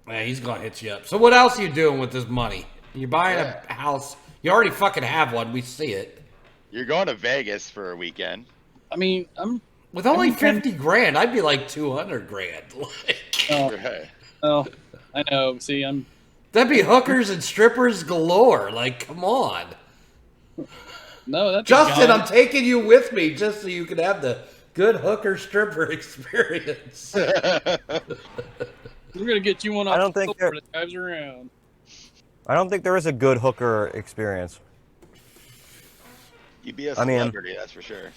Yeah, he's gonna hit you up. So what else are you doing with this money? You're buying a house. You already fucking have one. We see it. You're going to Vegas for a weekend. I mean, With only 50 grand, I'd be like 200 grand. Right. Oh, I know. See, That'd be hookers and strippers galore. Like, come on. no, that's Justin, I'm taking you with me just so you can have the good hooker stripper experience. We're gonna get you one. I don't think that drives around. I don't think there is a good hooker experience. You'd be a celebrity, that's for sure.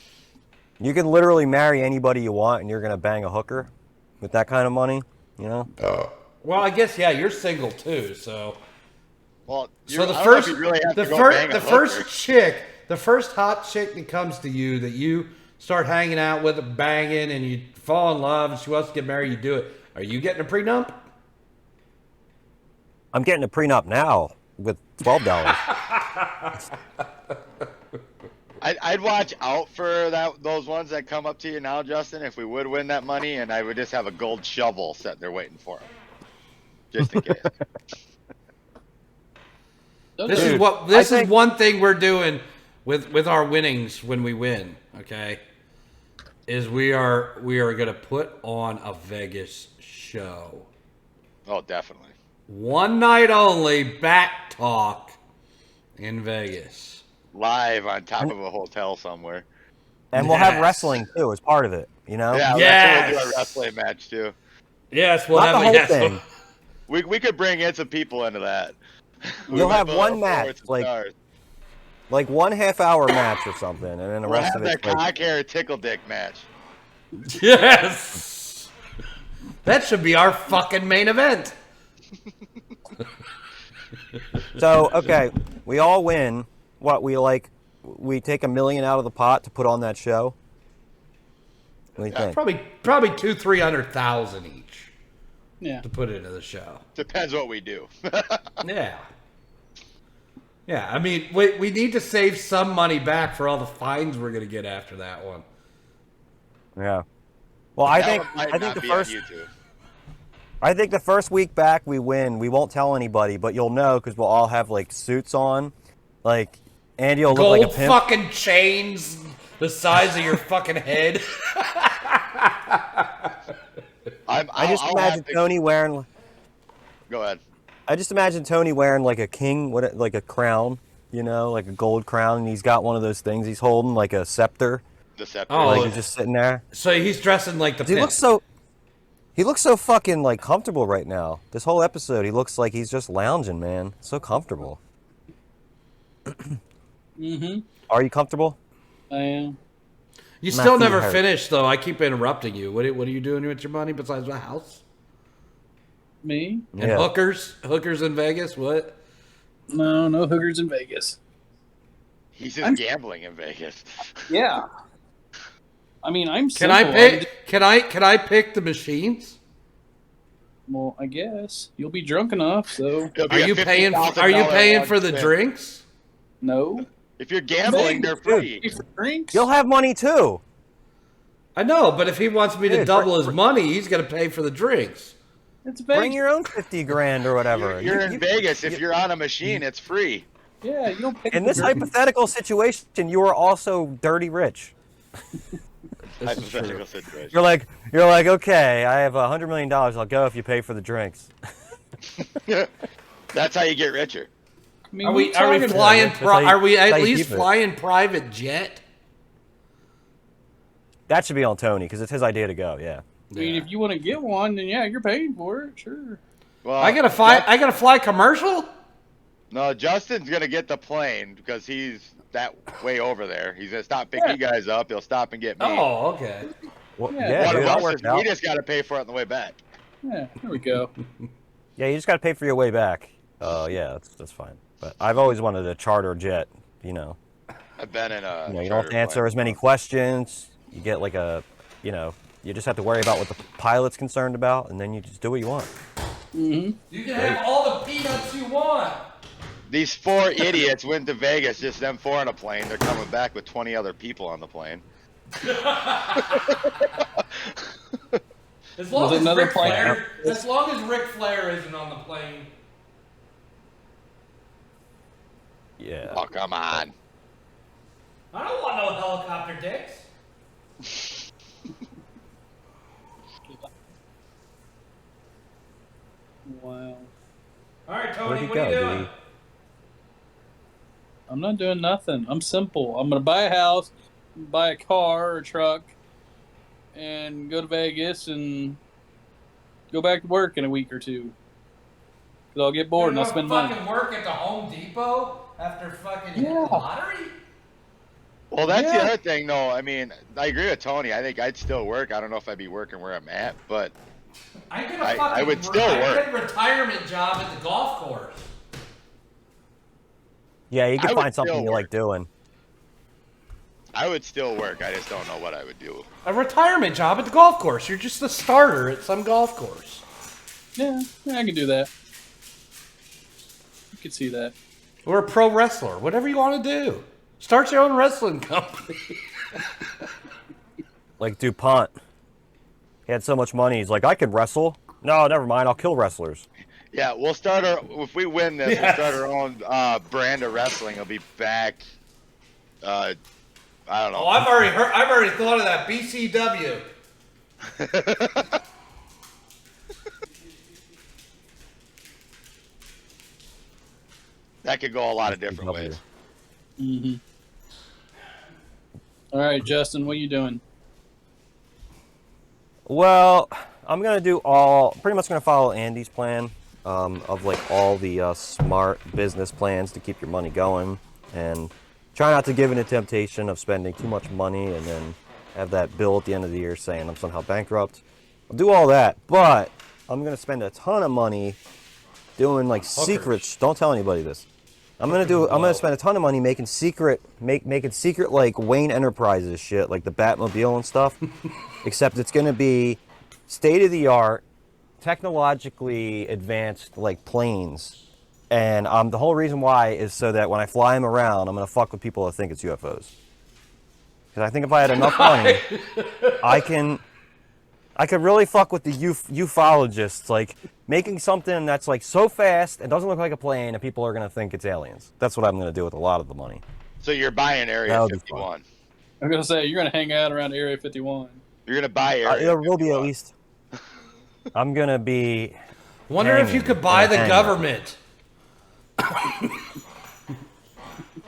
You can literally marry anybody you want, and you're gonna bang a hooker with that kind of money. You know. Well, I guess you're single too. So. Well, So the first hot chick that comes to you that you start hanging out with, banging, and you fall in love, and she wants to get married, you do it. Are you getting a prenup? I'm getting a prenup now with $12. I'd watch out for those ones that come up to you now, Justin, if we would win that money, and I would just have a gold shovel sitting there waiting for them. Just in case. This is one thing we're doing with our winnings when we win, okay? Is we are gonna put on a Vegas show. Oh, definitely. One night only, BACC Talk in Vegas. Live on top of a hotel somewhere. And we'll have wrestling too as part of it. You know. Yeah, Yes. we'll do a wrestling match too. Yes, we'll Not have the whole thing. We could bring in some people into that. You'll have one match, like 1 half-hour match or something, and then the We'll rest have of that it's like, cock hair tickle dick match. Yes. That should be our fucking main event. So, okay, we all win. What, we take $1 million out of the pot to put on that show? What do you think? Probably 200,000-300,000 each. Yeah. To put into the show. Depends what we do. Yeah. Yeah, I mean, we need to save some money back for all the fines we're going to get after that one. Yeah. Well, I think the first week back we win. We won't tell anybody, but you'll know because we'll all have like suits on. Like Andy will look like a pimp. Fucking chains the size of your fucking head. I just imagine Tony wearing. Go ahead. I just imagine Tony wearing like a king, like a crown, you know, like a gold crown, and he's got one of those things he's holding, like a scepter. The scepter. Oh, like he's just sitting there. So he's dressing like the He pimp. looks so fucking like comfortable right now. This whole episode, he looks like he's just lounging, man. So comfortable. Mm-hmm. Are you comfortable? I am. You still Matthew never Hart. finished, though. I keep interrupting you. What are you doing with your money besides the house? Me? And hookers in Vegas. What? No hookers in Vegas. He's just gambling in Vegas. Yeah. I mean, I'm. Can I pick? Can I pick the machines? Well, I guess you'll be drunk enough. So Are you paying for the drinks? no. If you're gambling, they're free. Pay for drinks. You'll have money too. I know, but if he wants me to Dude, double his money, he's gonna pay for the drinks. It's Vegas. Bring your own 50 grand or whatever. You're in Vegas. If you're on a machine, it's free. Yeah, you don't pay. In for this drinks. hypothetical situation, you are also dirty rich. Hypothetical situation. You're like, okay, I have $100 million. I'll go if you pay for the drinks. That's how you get richer. I mean, Are we about? flying? That's how you- Are we that's at how you least keep it. flying private jet? That should be on Tony because it's his idea to go. Yeah. I mean, if you want to get one, then yeah, you're paying for it. Sure. Well, I gotta fly commercial. No, Justin's gonna get the plane because he's that way over there. He's gonna stop picking you guys up. He'll stop and get me. Oh, okay. Well, Yeah, yeah, One dude, of that us worked is- out. we just gotta pay for it on the way back. Yeah, there we go. Yeah, you just got to pay for your way back. Yeah, that's fine. But I've always wanted a charter jet. You know, I've been in a. you don't have to answer as many questions. You get like you just have to worry about what the pilot's concerned about, and then you just do what you want. Mm-hmm. You can have all the peanuts you want. These 4 idiots went to Vegas, just them 4 on a plane. They're coming back with 20 other people on the plane. As long Was it as another Ric plane? Flair, as long as Ric Flair isn't on the plane. Yeah. Oh, come on. I don't want no helicopter dicks. Wow. All right, Where'd Tony, he what are you go? doing? I'm not doing nothing. I'm simple. I'm gonna buy a house, buy a car or a truck, and go to Vegas and go back to work in a week or two. Cause I'll get bored and I'll spend money. Fucking work at the Home Depot after fucking hitting Yeah. the lottery? Well, that's the Yeah. other thing, though. I mean, I agree with Tony. I think I'd still work. I don't know if I'd be working where I'm at, but I get a I fucking would still I work. get a retirement job at the golf course. Yeah, you I can would find something still you like doing. I would still work. I just don't know what I would do. A retirement job at the golf course. You're just a starter at some golf course. Yeah, I can do that. I could see that. Or a pro wrestler. Whatever you want to do. Start your own wrestling company. Like DuPont. He had so much money, he's like, I could wrestle. No, never mind, I'll kill wrestlers. Yeah, we'll start our. If we win this, Yes. we'll start our own brand of wrestling. It'll be back. I don't know. Oh, I've already thought of that. BCW. That could go a lot of different BCW. ways. Mm-hmm. All right, Justin, what are you doing? Well, I'm gonna do pretty much gonna follow Andy's plan of like all the smart business plans to keep your money going, and try not to give in to temptation of spending too much money and then have that bill at the end of the year saying I'm somehow bankrupt. I'll do all that, but I'm gonna spend a ton of money doing like secrets. Don't tell anybody this. I'm gonna spend a ton of money making secret like Wayne Enterprises shit, like the Batmobile and stuff. Except it's gonna be state of the art, technologically advanced like planes. And the whole reason why is so that when I fly them around, I'm gonna fuck with people that think it's UFOs. Because I think if I had enough money, I could really fuck with the ufologists, like making something that's like so fast and doesn't look like a plane, and people are gonna think it's aliens. That's what I'm gonna do with a lot of the money. So you're buying Area That'll be 51. I'm gonna say you're gonna hang out around Area 51. You're gonna buy Area. There will be 51. at least. I'm gonna be. Wonder if you could buy the government.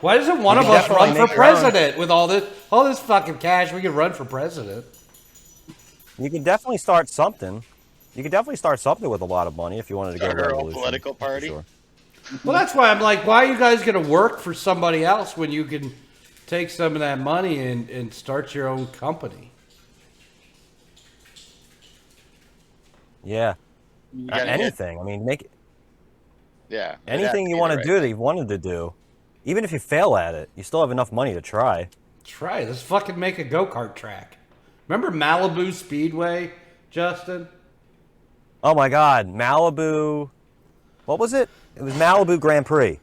Why doesn't one of us run for president with all this fucking cash? We could run for president. You can definitely start something. You can definitely start something with a lot of money if you wanted to Start go our own revolution. political party. Sure. Well, that's why I'm like, why are you guys going to work for somebody else when you can take some of that money and start your own company? Yeah. gotta Anything. I mean, make it. Yeah. Anything you want to do that you've wanted to do, even if you fail at it, you still have enough money to try. Try. Let's fucking make a go-kart track. Remember Malibu Speedway, Justin? Oh my God, Malibu. What was it? It was Malibu Grand Prix.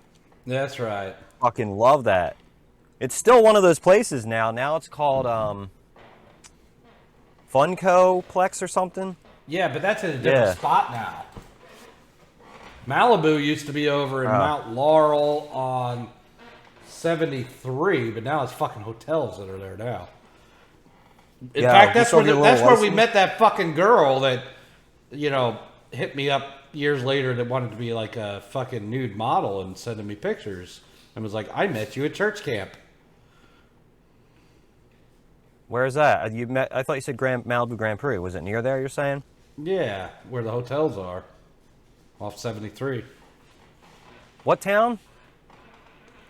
That's right. Fucking love that. It's still one of those places now. Now it's called Funko Plex or something. Yeah, but that's in a different spot now. Malibu used to be over in Mount Laurel on 73, but now it's fucking hotels that are there now. In fact, that's where we met that fucking girl that, hit me up years later that wanted to be like a fucking nude model and sending me pictures and was like, I met you at church camp. Where is that? I thought you said Malibu Grand Prix. Was it near there, you're saying? Yeah, where the hotels are. Off 73. What town?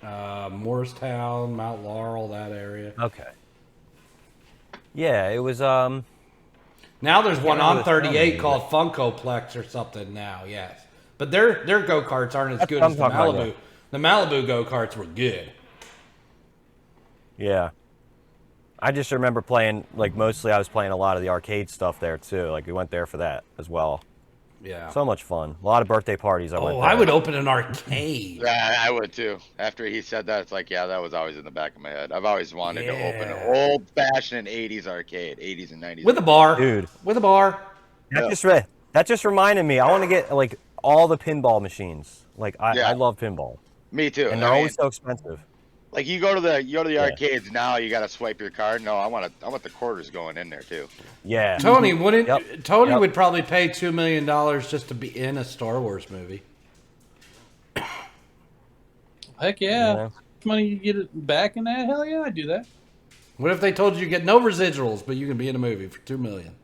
Morristown, Mount Laurel, that area. Okay. Yeah, it was Now there's one on the 38 town, called Funkoplex or something now, yes. But their go-karts aren't as That's good what as the I'm talking Malibu. about, The Malibu go-karts were good. Yeah. I just remember playing, like, mostly I was playing a lot of the arcade stuff there, too. Like, we went there for that as well. Yeah. So much fun. A lot of birthday parties I went there. I would open an arcade. Yeah, I would too. After he said that, it's like, yeah, that was always in the back of my head. I've always wanted to open an old-fashioned 80s arcade, 80s and 90s. With a bar. Dude. With a bar. That just reminded me. I want to get like all the pinball machines. Like I love pinball. Me too. And they're always so expensive. Like you go to the arcades now, you got to swipe your card. No, I want the quarters going in there too. Yeah. Tony would probably pay $2 million just to be in a Star Wars movie. Heck yeah. How much money you get it back in that? Hell yeah, I'd do that. What if they told you get no residuals, but you can be in a movie for $2 million?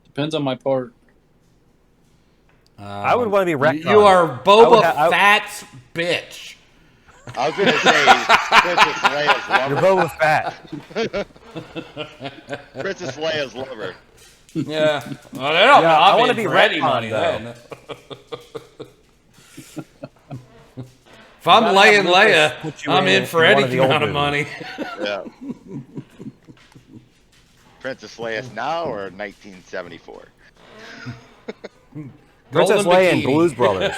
Depends on my part. I would want to be wrecked. You are Boba Fett's bitch. I was gonna say Princess Leia's lover. You're Boba Fett. Princess Leia's lover. Yeah. Well, they don't I want to be be ready retconned, money though. then. If I'm Leia and Leia, I'm in for any amount of money. Yeah. Princess Leia's now or 1974? Princess Leia and Blues Brothers.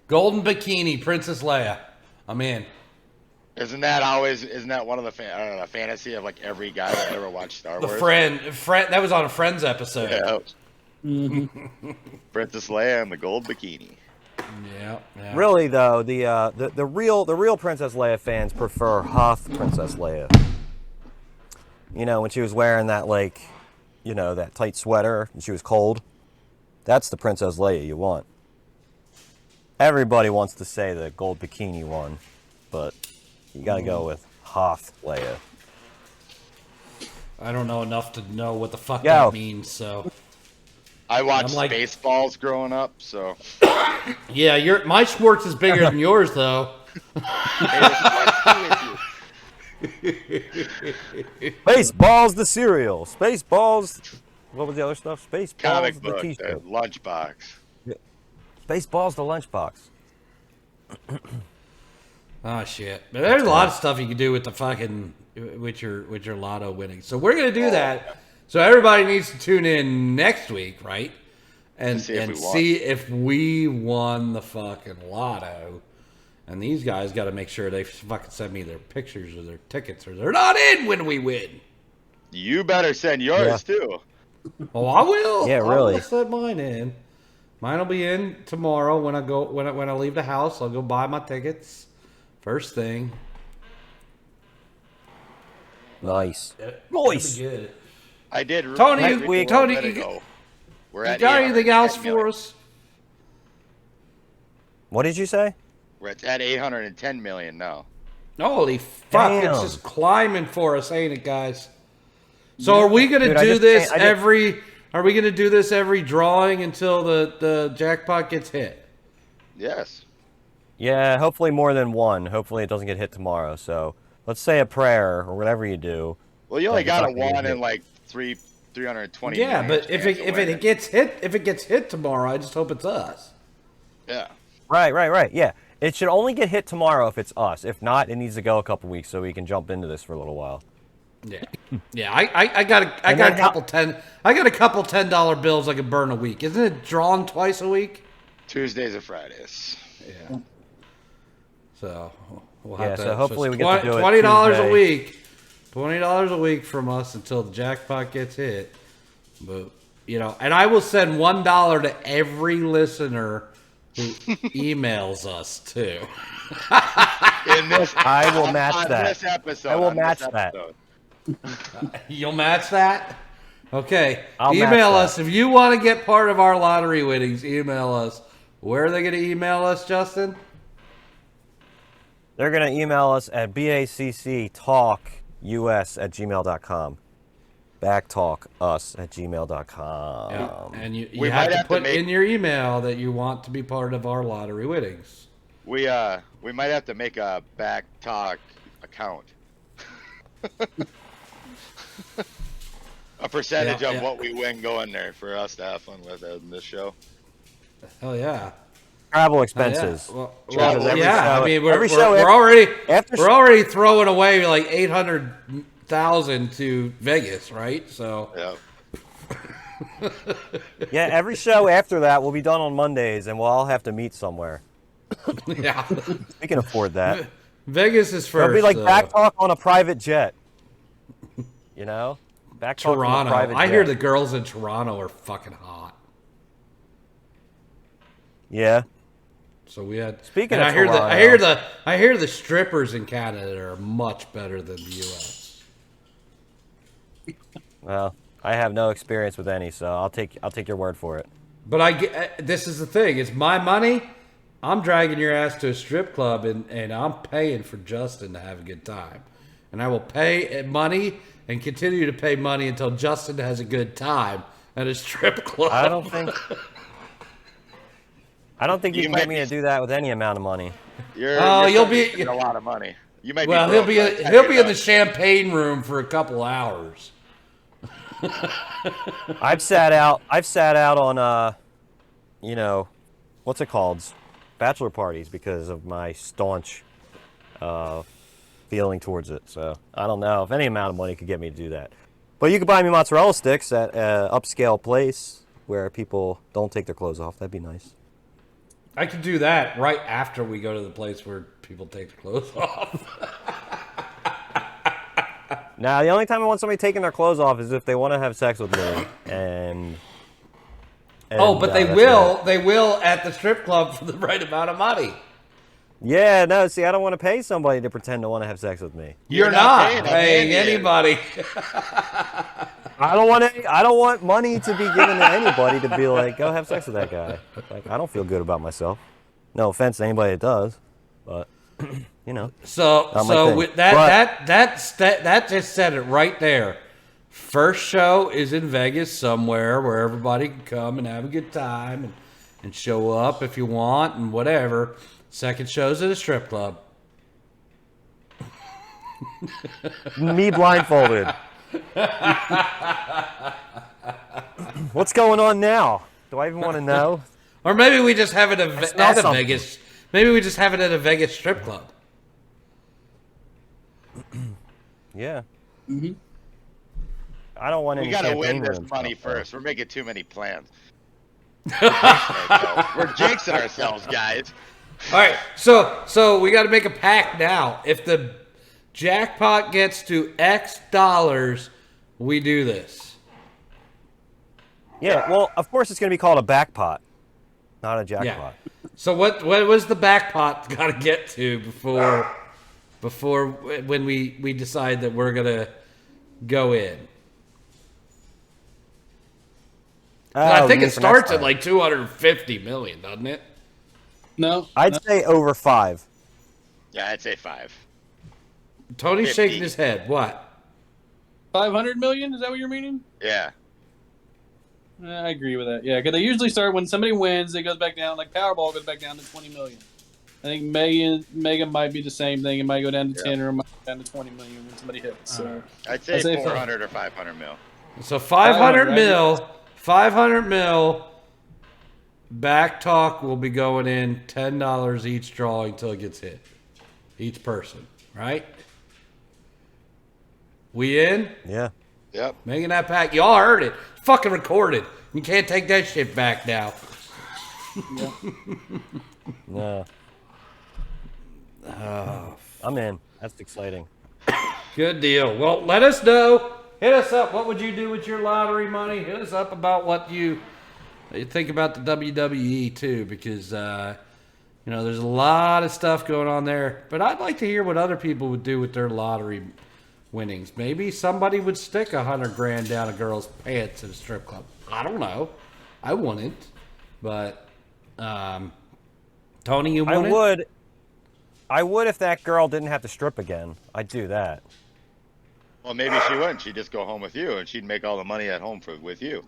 Golden bikini, Princess Leia. I'm in. Isn't that one of the fantasy of like every guy that ever watched Star Wars? The friend that was on a Friends episode. Yeah. Princess Leia and the gold bikini. Yeah. Really though, the real Princess Leia fans prefer Hoth Princess Leia. You know, when she was wearing that that tight sweater and she was cold. That's the Princess Leia you want. Everybody wants to say the gold bikini one, but you gotta go with Hoth Leia. I don't know enough to know what the fuck that means, so. I watched Spaceballs growing up, so. Yeah, my Schwartz is bigger than yours, though. Spaceballs the cereal. Spaceballs. What was the other stuff? Spaceballs Comic the book, t-shirt. lunchbox. Spaceballs the lunchbox. Oh shit! But there's a lot of stuff you can do with the fucking with your lotto winnings. So we're gonna do that. So everybody needs to tune in next week, right? And see if we won the fucking lotto. And these guys got to make sure they fucking send me their pictures of their tickets, or they're not in when we win. You better send yours too. Oh, I will. Yeah, really. I'll send mine in. Mine will be in tomorrow when I leave the house. I'll go buy my tickets. First thing. Nice. Nice. Good. I did. Tony, you got anything else for us? What did you say? We're at 810 million now. Holy fuck! Damn. It's just climbing for us, ain't it, guys? So are we gonna do this every? Are we gonna do this every drawing until the jackpot gets hit? Yes. Yeah, hopefully more than one. Hopefully it doesn't get hit tomorrow. So let's say a prayer or whatever you do. Well, you only got a one in like 320. Yeah, but if it gets hit tomorrow, I just hope it's us. Yeah. Right. Yeah, it should only get hit tomorrow if it's us. If not, it needs to go a couple weeks so we can jump into this for a little while. Yeah. I got a couple $10 bills I could burn a week. Isn't it drawn twice a week? Tuesdays and Fridays. Yeah. So we'll have to. So hopefully we get to do it $20 Tuesday. a week. $20 a week from us until the jackpot gets hit. But and I will send $1 to every listener who emails us too. I will match that. This episode, I will match that. You'll match that? Okay. I'll email match us. If you want to get part of our lottery winnings, email us. Where are they going to email us, Justin? They're going to email us at bacctalkus@gmail.com. backtalkus@gmail.com. Yeah. And you have to put in your email that you want to be part of our lottery winnings. We might have to make a back talk account. A percentage of what we win going there for us to have fun with in this show. Hell yeah. Travel expenses. Well, yeah. I mean, we're already throwing away like $800,000 to Vegas, right? So yeah. Yeah, every show after that will be done on Mondays, and we'll all have to meet somewhere. Yeah, we can afford that. Vegas is first. It'll be like back talk on a private jet. You know, back talk from a Toronto. private I hear jet. the girls in Toronto are fucking hot. Yeah. So we had. Speaking and of I hear the strippers in Canada are much better than the U.S. Well, I have no experience with any, so I'll take your word for it. But this is the thing. It's my money. I'm dragging your ass to a strip club, and I'm paying for Justin to have a good time. And I will pay money and continue to pay money until Justin has a good time at a strip club. I don't think you can get me to do that with any amount of money. You'll be a lot of money. You might well. be broke, He'll be in the champagne room for a couple hours. I've sat out on what's it called? Bachelor parties because of my staunch feeling towards it. So I don't know if any amount of money could get me to do that. But you could buy me mozzarella sticks at an upscale place where people don't take their clothes off. That'd be nice. I could do that right after we go to the place where people take their clothes off. Now, the only time I want somebody taking their clothes off is if they want to have sex with me, and but they that's will. it. They will at the strip club for the right amount of money. Yeah, no, see, I don't want to pay somebody to pretend to want to have sex with me. You're not paying anybody. I don't want money to be given to anybody to be like, go have sex with that guy. Like, I don't feel good about myself. No offense to anybody that does, but you know. So with that just said it right there. First show is in Vegas somewhere where everybody can come and have a good time and show up if you want and whatever. Second show's at a strip club. Me blindfolded. What's going on now? Do I even want to know? Or maybe we just have it at a something. Vegas. Maybe we just have it at a Vegas strip club. Yeah. Mm-hmm. I don't want any. We gotta champagne win this room money stuff, first. We're making too many plans. We're jinxing ourselves, guys. All right, so we got to make a pact now. If the jackpot gets to X dollars, we do this. Yeah, well, of course it's going to be called a backpot, not a jackpot. Yeah. So what was the backpot got to get to before when we decide that we're gonna go in? I think it starts at like 250 million, doesn't it? No. I'd say over 5. Yeah, I'd say 5. Tony's 50. shaking his head. What? 500 million? Is that what you're meaning? Yeah. I agree with that. Yeah, because they usually start when somebody wins, it goes back down. Like Powerball goes back down to 20 million. I think Mega might be the same thing. It might go down to 10 or it might go down to 20 million when somebody hits. So I'd say 400 or 500 mil. So 500 mil. 500 mil. Back talk will be going in $10 each drawing until it gets hit. Each person, right? We in? Yeah. Yep. Making that pack. Y'all heard it. Fucking recorded. You can't take that shit back now. Yeah. I'm in. That's exciting. Good deal. Well, let us know. Hit us up. What would you do with your lottery money? Hit us up about what you think about the WWE too, because there's a lot of stuff going on there. But I'd like to hear what other people would do with their lottery winnings. Maybe somebody would stick $100,000 down a girl's pants at a strip club. I don't know. I wouldn't. But Tony, you wouldn't? I would if that girl didn't have to strip again. I'd do that. Well, maybe she wouldn't. She'd just go home with you, and she'd make all the money at home with you.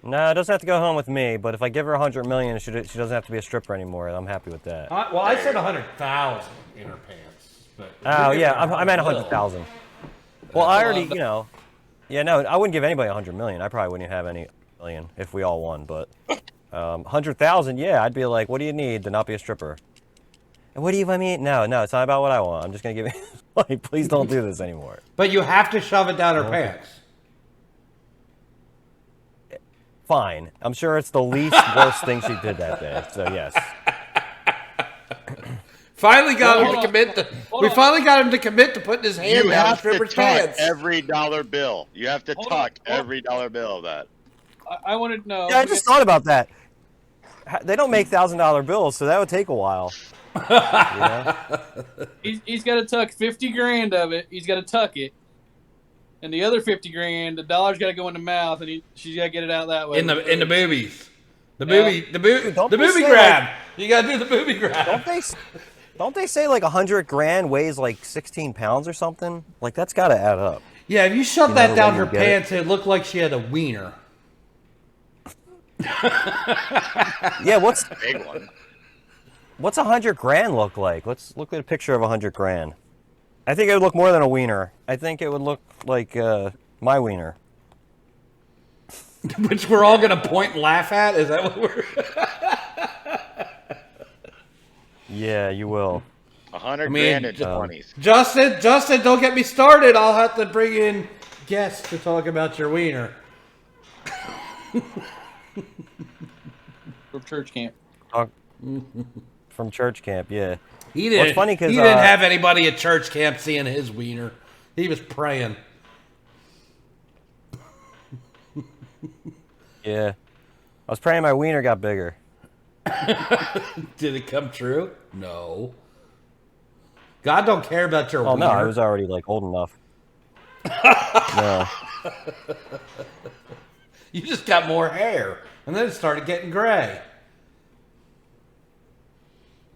No, it doesn't have to go home with me. But if I give her $100 million, she doesn't have to be a stripper anymore. I'm happy with that. I said 100,000 in her pants. But oh yeah, I meant 100,000. Well, I already, yeah, no, I wouldn't give anybody 100 million. I probably wouldn't have any million if we all won. But 100,000, yeah, I'd be like, what do you need to not be a stripper? And what do you want me? No, it's not about what I want. I'm just gonna give you. Like, please don't do this anymore. But you have to shove it down her pants. Fine. I'm sure it's the least worst thing she did that day. So yes. Finally got him Hold to on. commit to. Hold We on. finally got him to commit to putting his hand You down have to stripper's tuck pants. every dollar bill. You have to Hold tuck on. every dollar bill of that. I wanted to know. Yeah, I just thought about that. They don't make $1,000 bills, so that would take a while. You know? He's got to tuck 50 grand of it. He's got to tuck it, and the other 50 grand, the dollar's got to go in the mouth, and she's got to get it out that way. in the boobies. The Yeah. booby, the Don't the they booby say, grab. You gotta do the booby grab. Don't they say like 100 grand weighs like 16 pounds or something? Like that's got to add up. Yeah, if you shoved You that know, down when her you get pants, it looked like she had a wiener. Yeah, Big one. what's 100 grand look like? Let's look at a picture of 100 grand. I think it would look more than a wiener. I think it would look like my wiener. Which we're all gonna point and laugh at? Is that what we're... Yeah, you will. 100 I mean, grand in 20s. Justin, don't get me started. I'll have to bring in guests to talk about your wiener. From church camp. From church camp, yeah. He didn't. it's funny 'cause, he didn't have anybody at church camp seeing his wiener. He was praying. Yeah. I was praying my wiener got bigger. Did it come true? No. God don't care about your Oh wiener. no, I was already like old enough. No. You just got more hair, and then it started getting gray.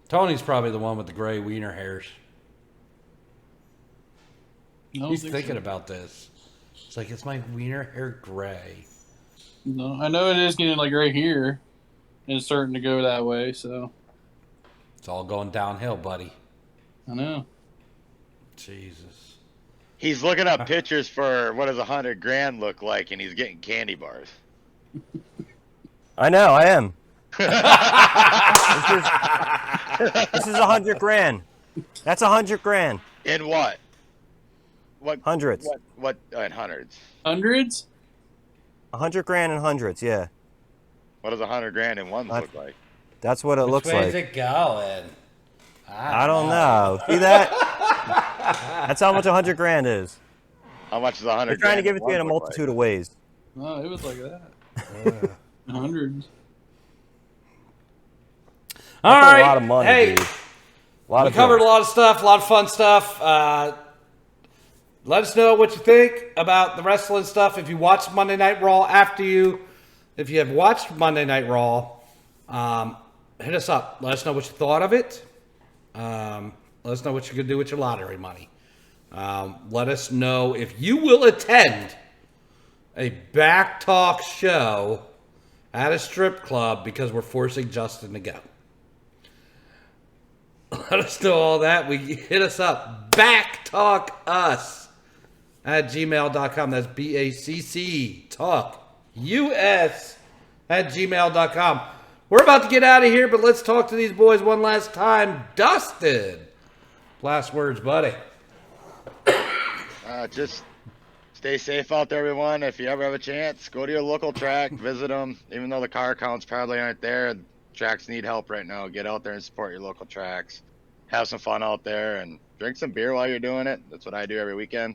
Tony's probably the one with the gray wiener hairs. He's thinking about this. It's like, is my wiener hair gray? No, I know it is getting like right here, and it's starting to go that way. So It's all going downhill, buddy. I know. Jesus. He's looking up pictures for what does 100 grand look like, and he's getting candy bars. I know, I am. This is 100 grand. That's 100 grand. In what? What? Hundreds. What in hundreds? Hundreds? 100 grand in hundreds, yeah. What does 100 grand in ones look like? That's what it Which looks way is like. it going? I don't know. See that? That's how much 100 grand is. How much is 100 They're trying to grand give it to you in a ones look multitude of ways. No, it was like that. Hundreds. All That's right. a lot of money, Hey, dude. A lot we of covered a bills. lot of stuff, a lot of fun stuff. Let us know what you think about the wrestling stuff. If you watched Monday Night Raw if you have watched Monday Night Raw, hit us up. Let us know what you thought of it. Let us know what you could do with your lottery money. Let us know if you will attend a BACC Talk show at a strip club because we're forcing Justin to go. Let us know all that. Hit us up. backtalkus@gmail.com. That's BACC Talk US @gmail.com. We're about to get out of here, but let's talk to these boys one last time. Dustin, last words, buddy. Just stay safe out there, everyone. If you ever have a chance, go to your local track, visit them. Even though the car counts probably aren't there, tracks need help right now. Get out there and support your local tracks. Have some fun out there and drink some beer while you're doing it. That's what I do every weekend.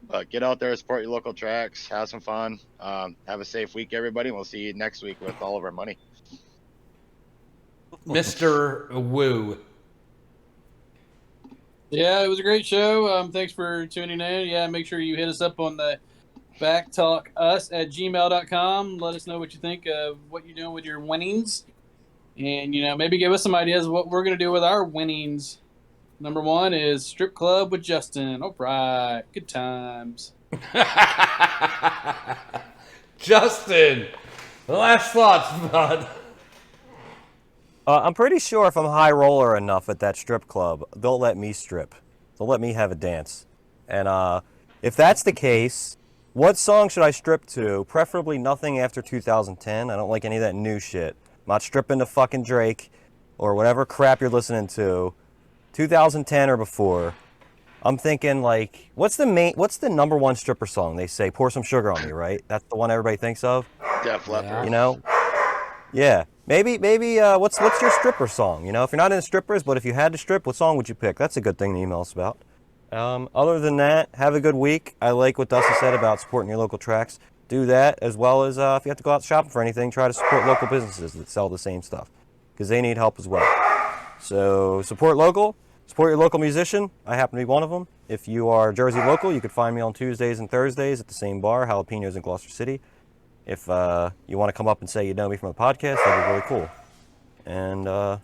But get out there and support your local tracks. Have some fun. Have a safe week, everybody. And we'll see you next week with all of our money. Mr. Woo. Yeah, it was a great show. Thanks for tuning in. Yeah, make sure you hit us up on the backtalkus@gmail.com. Let us know what you think of what you're doing with your winnings. And, maybe give us some ideas of what we're going to do with our winnings. Number 1 is Strip Club with Justin. All right. Good times. Justin, last thoughts, bud. I'm pretty sure if I'm high roller enough at that strip club, they'll let me strip. They'll let me have a dance. And if that's the case, what song should I strip to? Preferably nothing after 2010. I don't like any of that new shit. I'm not stripping to fucking Drake or whatever crap you're listening to. 2010 or before. I'm thinking like, what's the number one stripper song? They say, Pour Some Sugar on Me, right? That's the one everybody thinks of. Def Leppard. You know? Yeah, maybe. What's your stripper song? You know, if you're not into strippers, but if you had to strip, what song would you pick? That's a good thing to email us about. Other than that, have a good week. I like what Dustin said about supporting your local tracks. Do that, as well as if you have to go out shopping for anything, try to support local businesses that sell the same stuff, because they need help as well. So support local. Support your local musician. I happen to be one of them. If you are Jersey local, you can find me on Tuesdays and Thursdays at the same bar, Jalapenos in Gloucester City. If you want to come up and say you know me from the podcast, that'd be really cool. And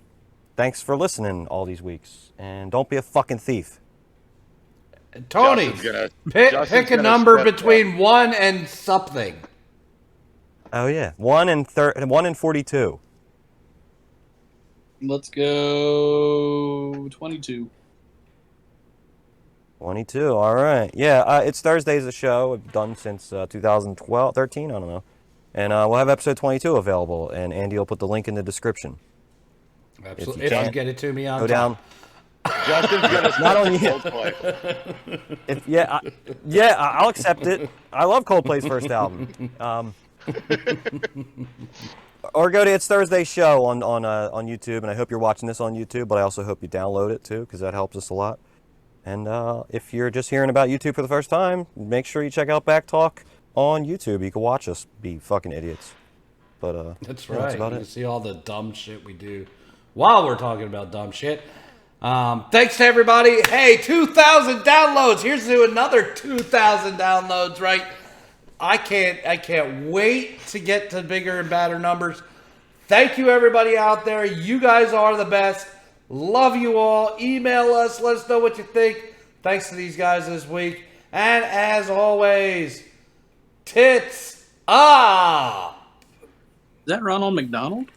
thanks for listening all these weeks. And don't be a fucking thief. Tony, Justin's pick a gonna number strip between 1 and something. Oh yeah, 1 and 42. Let's go 22. 22. All right. Yeah, it's Thursday's a show. I've done since 2012, 13. I don't know. And we'll have episode 22 available, and Andy will put the link in the description. Absolutely. If you get it to me on Go down. Justin's gonna Not on you. Coldplay. I'll accept it. I love Coldplay's first album. Or go to It's Thursday Show on YouTube, and I hope you're watching this on YouTube, but I also hope you download it too, because that helps us a lot. And if you're just hearing about YouTube for the first time, make sure you check out BACC Talk on YouTube. You can watch us be fucking idiots. But That's yeah, right. that's about You it. see all the dumb shit we do while we're talking about dumb shit. Thanks to everybody. Hey, 2,000 downloads. Here's to another 2,000 downloads, right? I can't wait to get to bigger and badder numbers. Thank you, everybody out there. You guys are the best. Love you all. Email us. Let us know what you think. Thanks to these guys this week. And as always, tits up. Is that Ronald McDonald?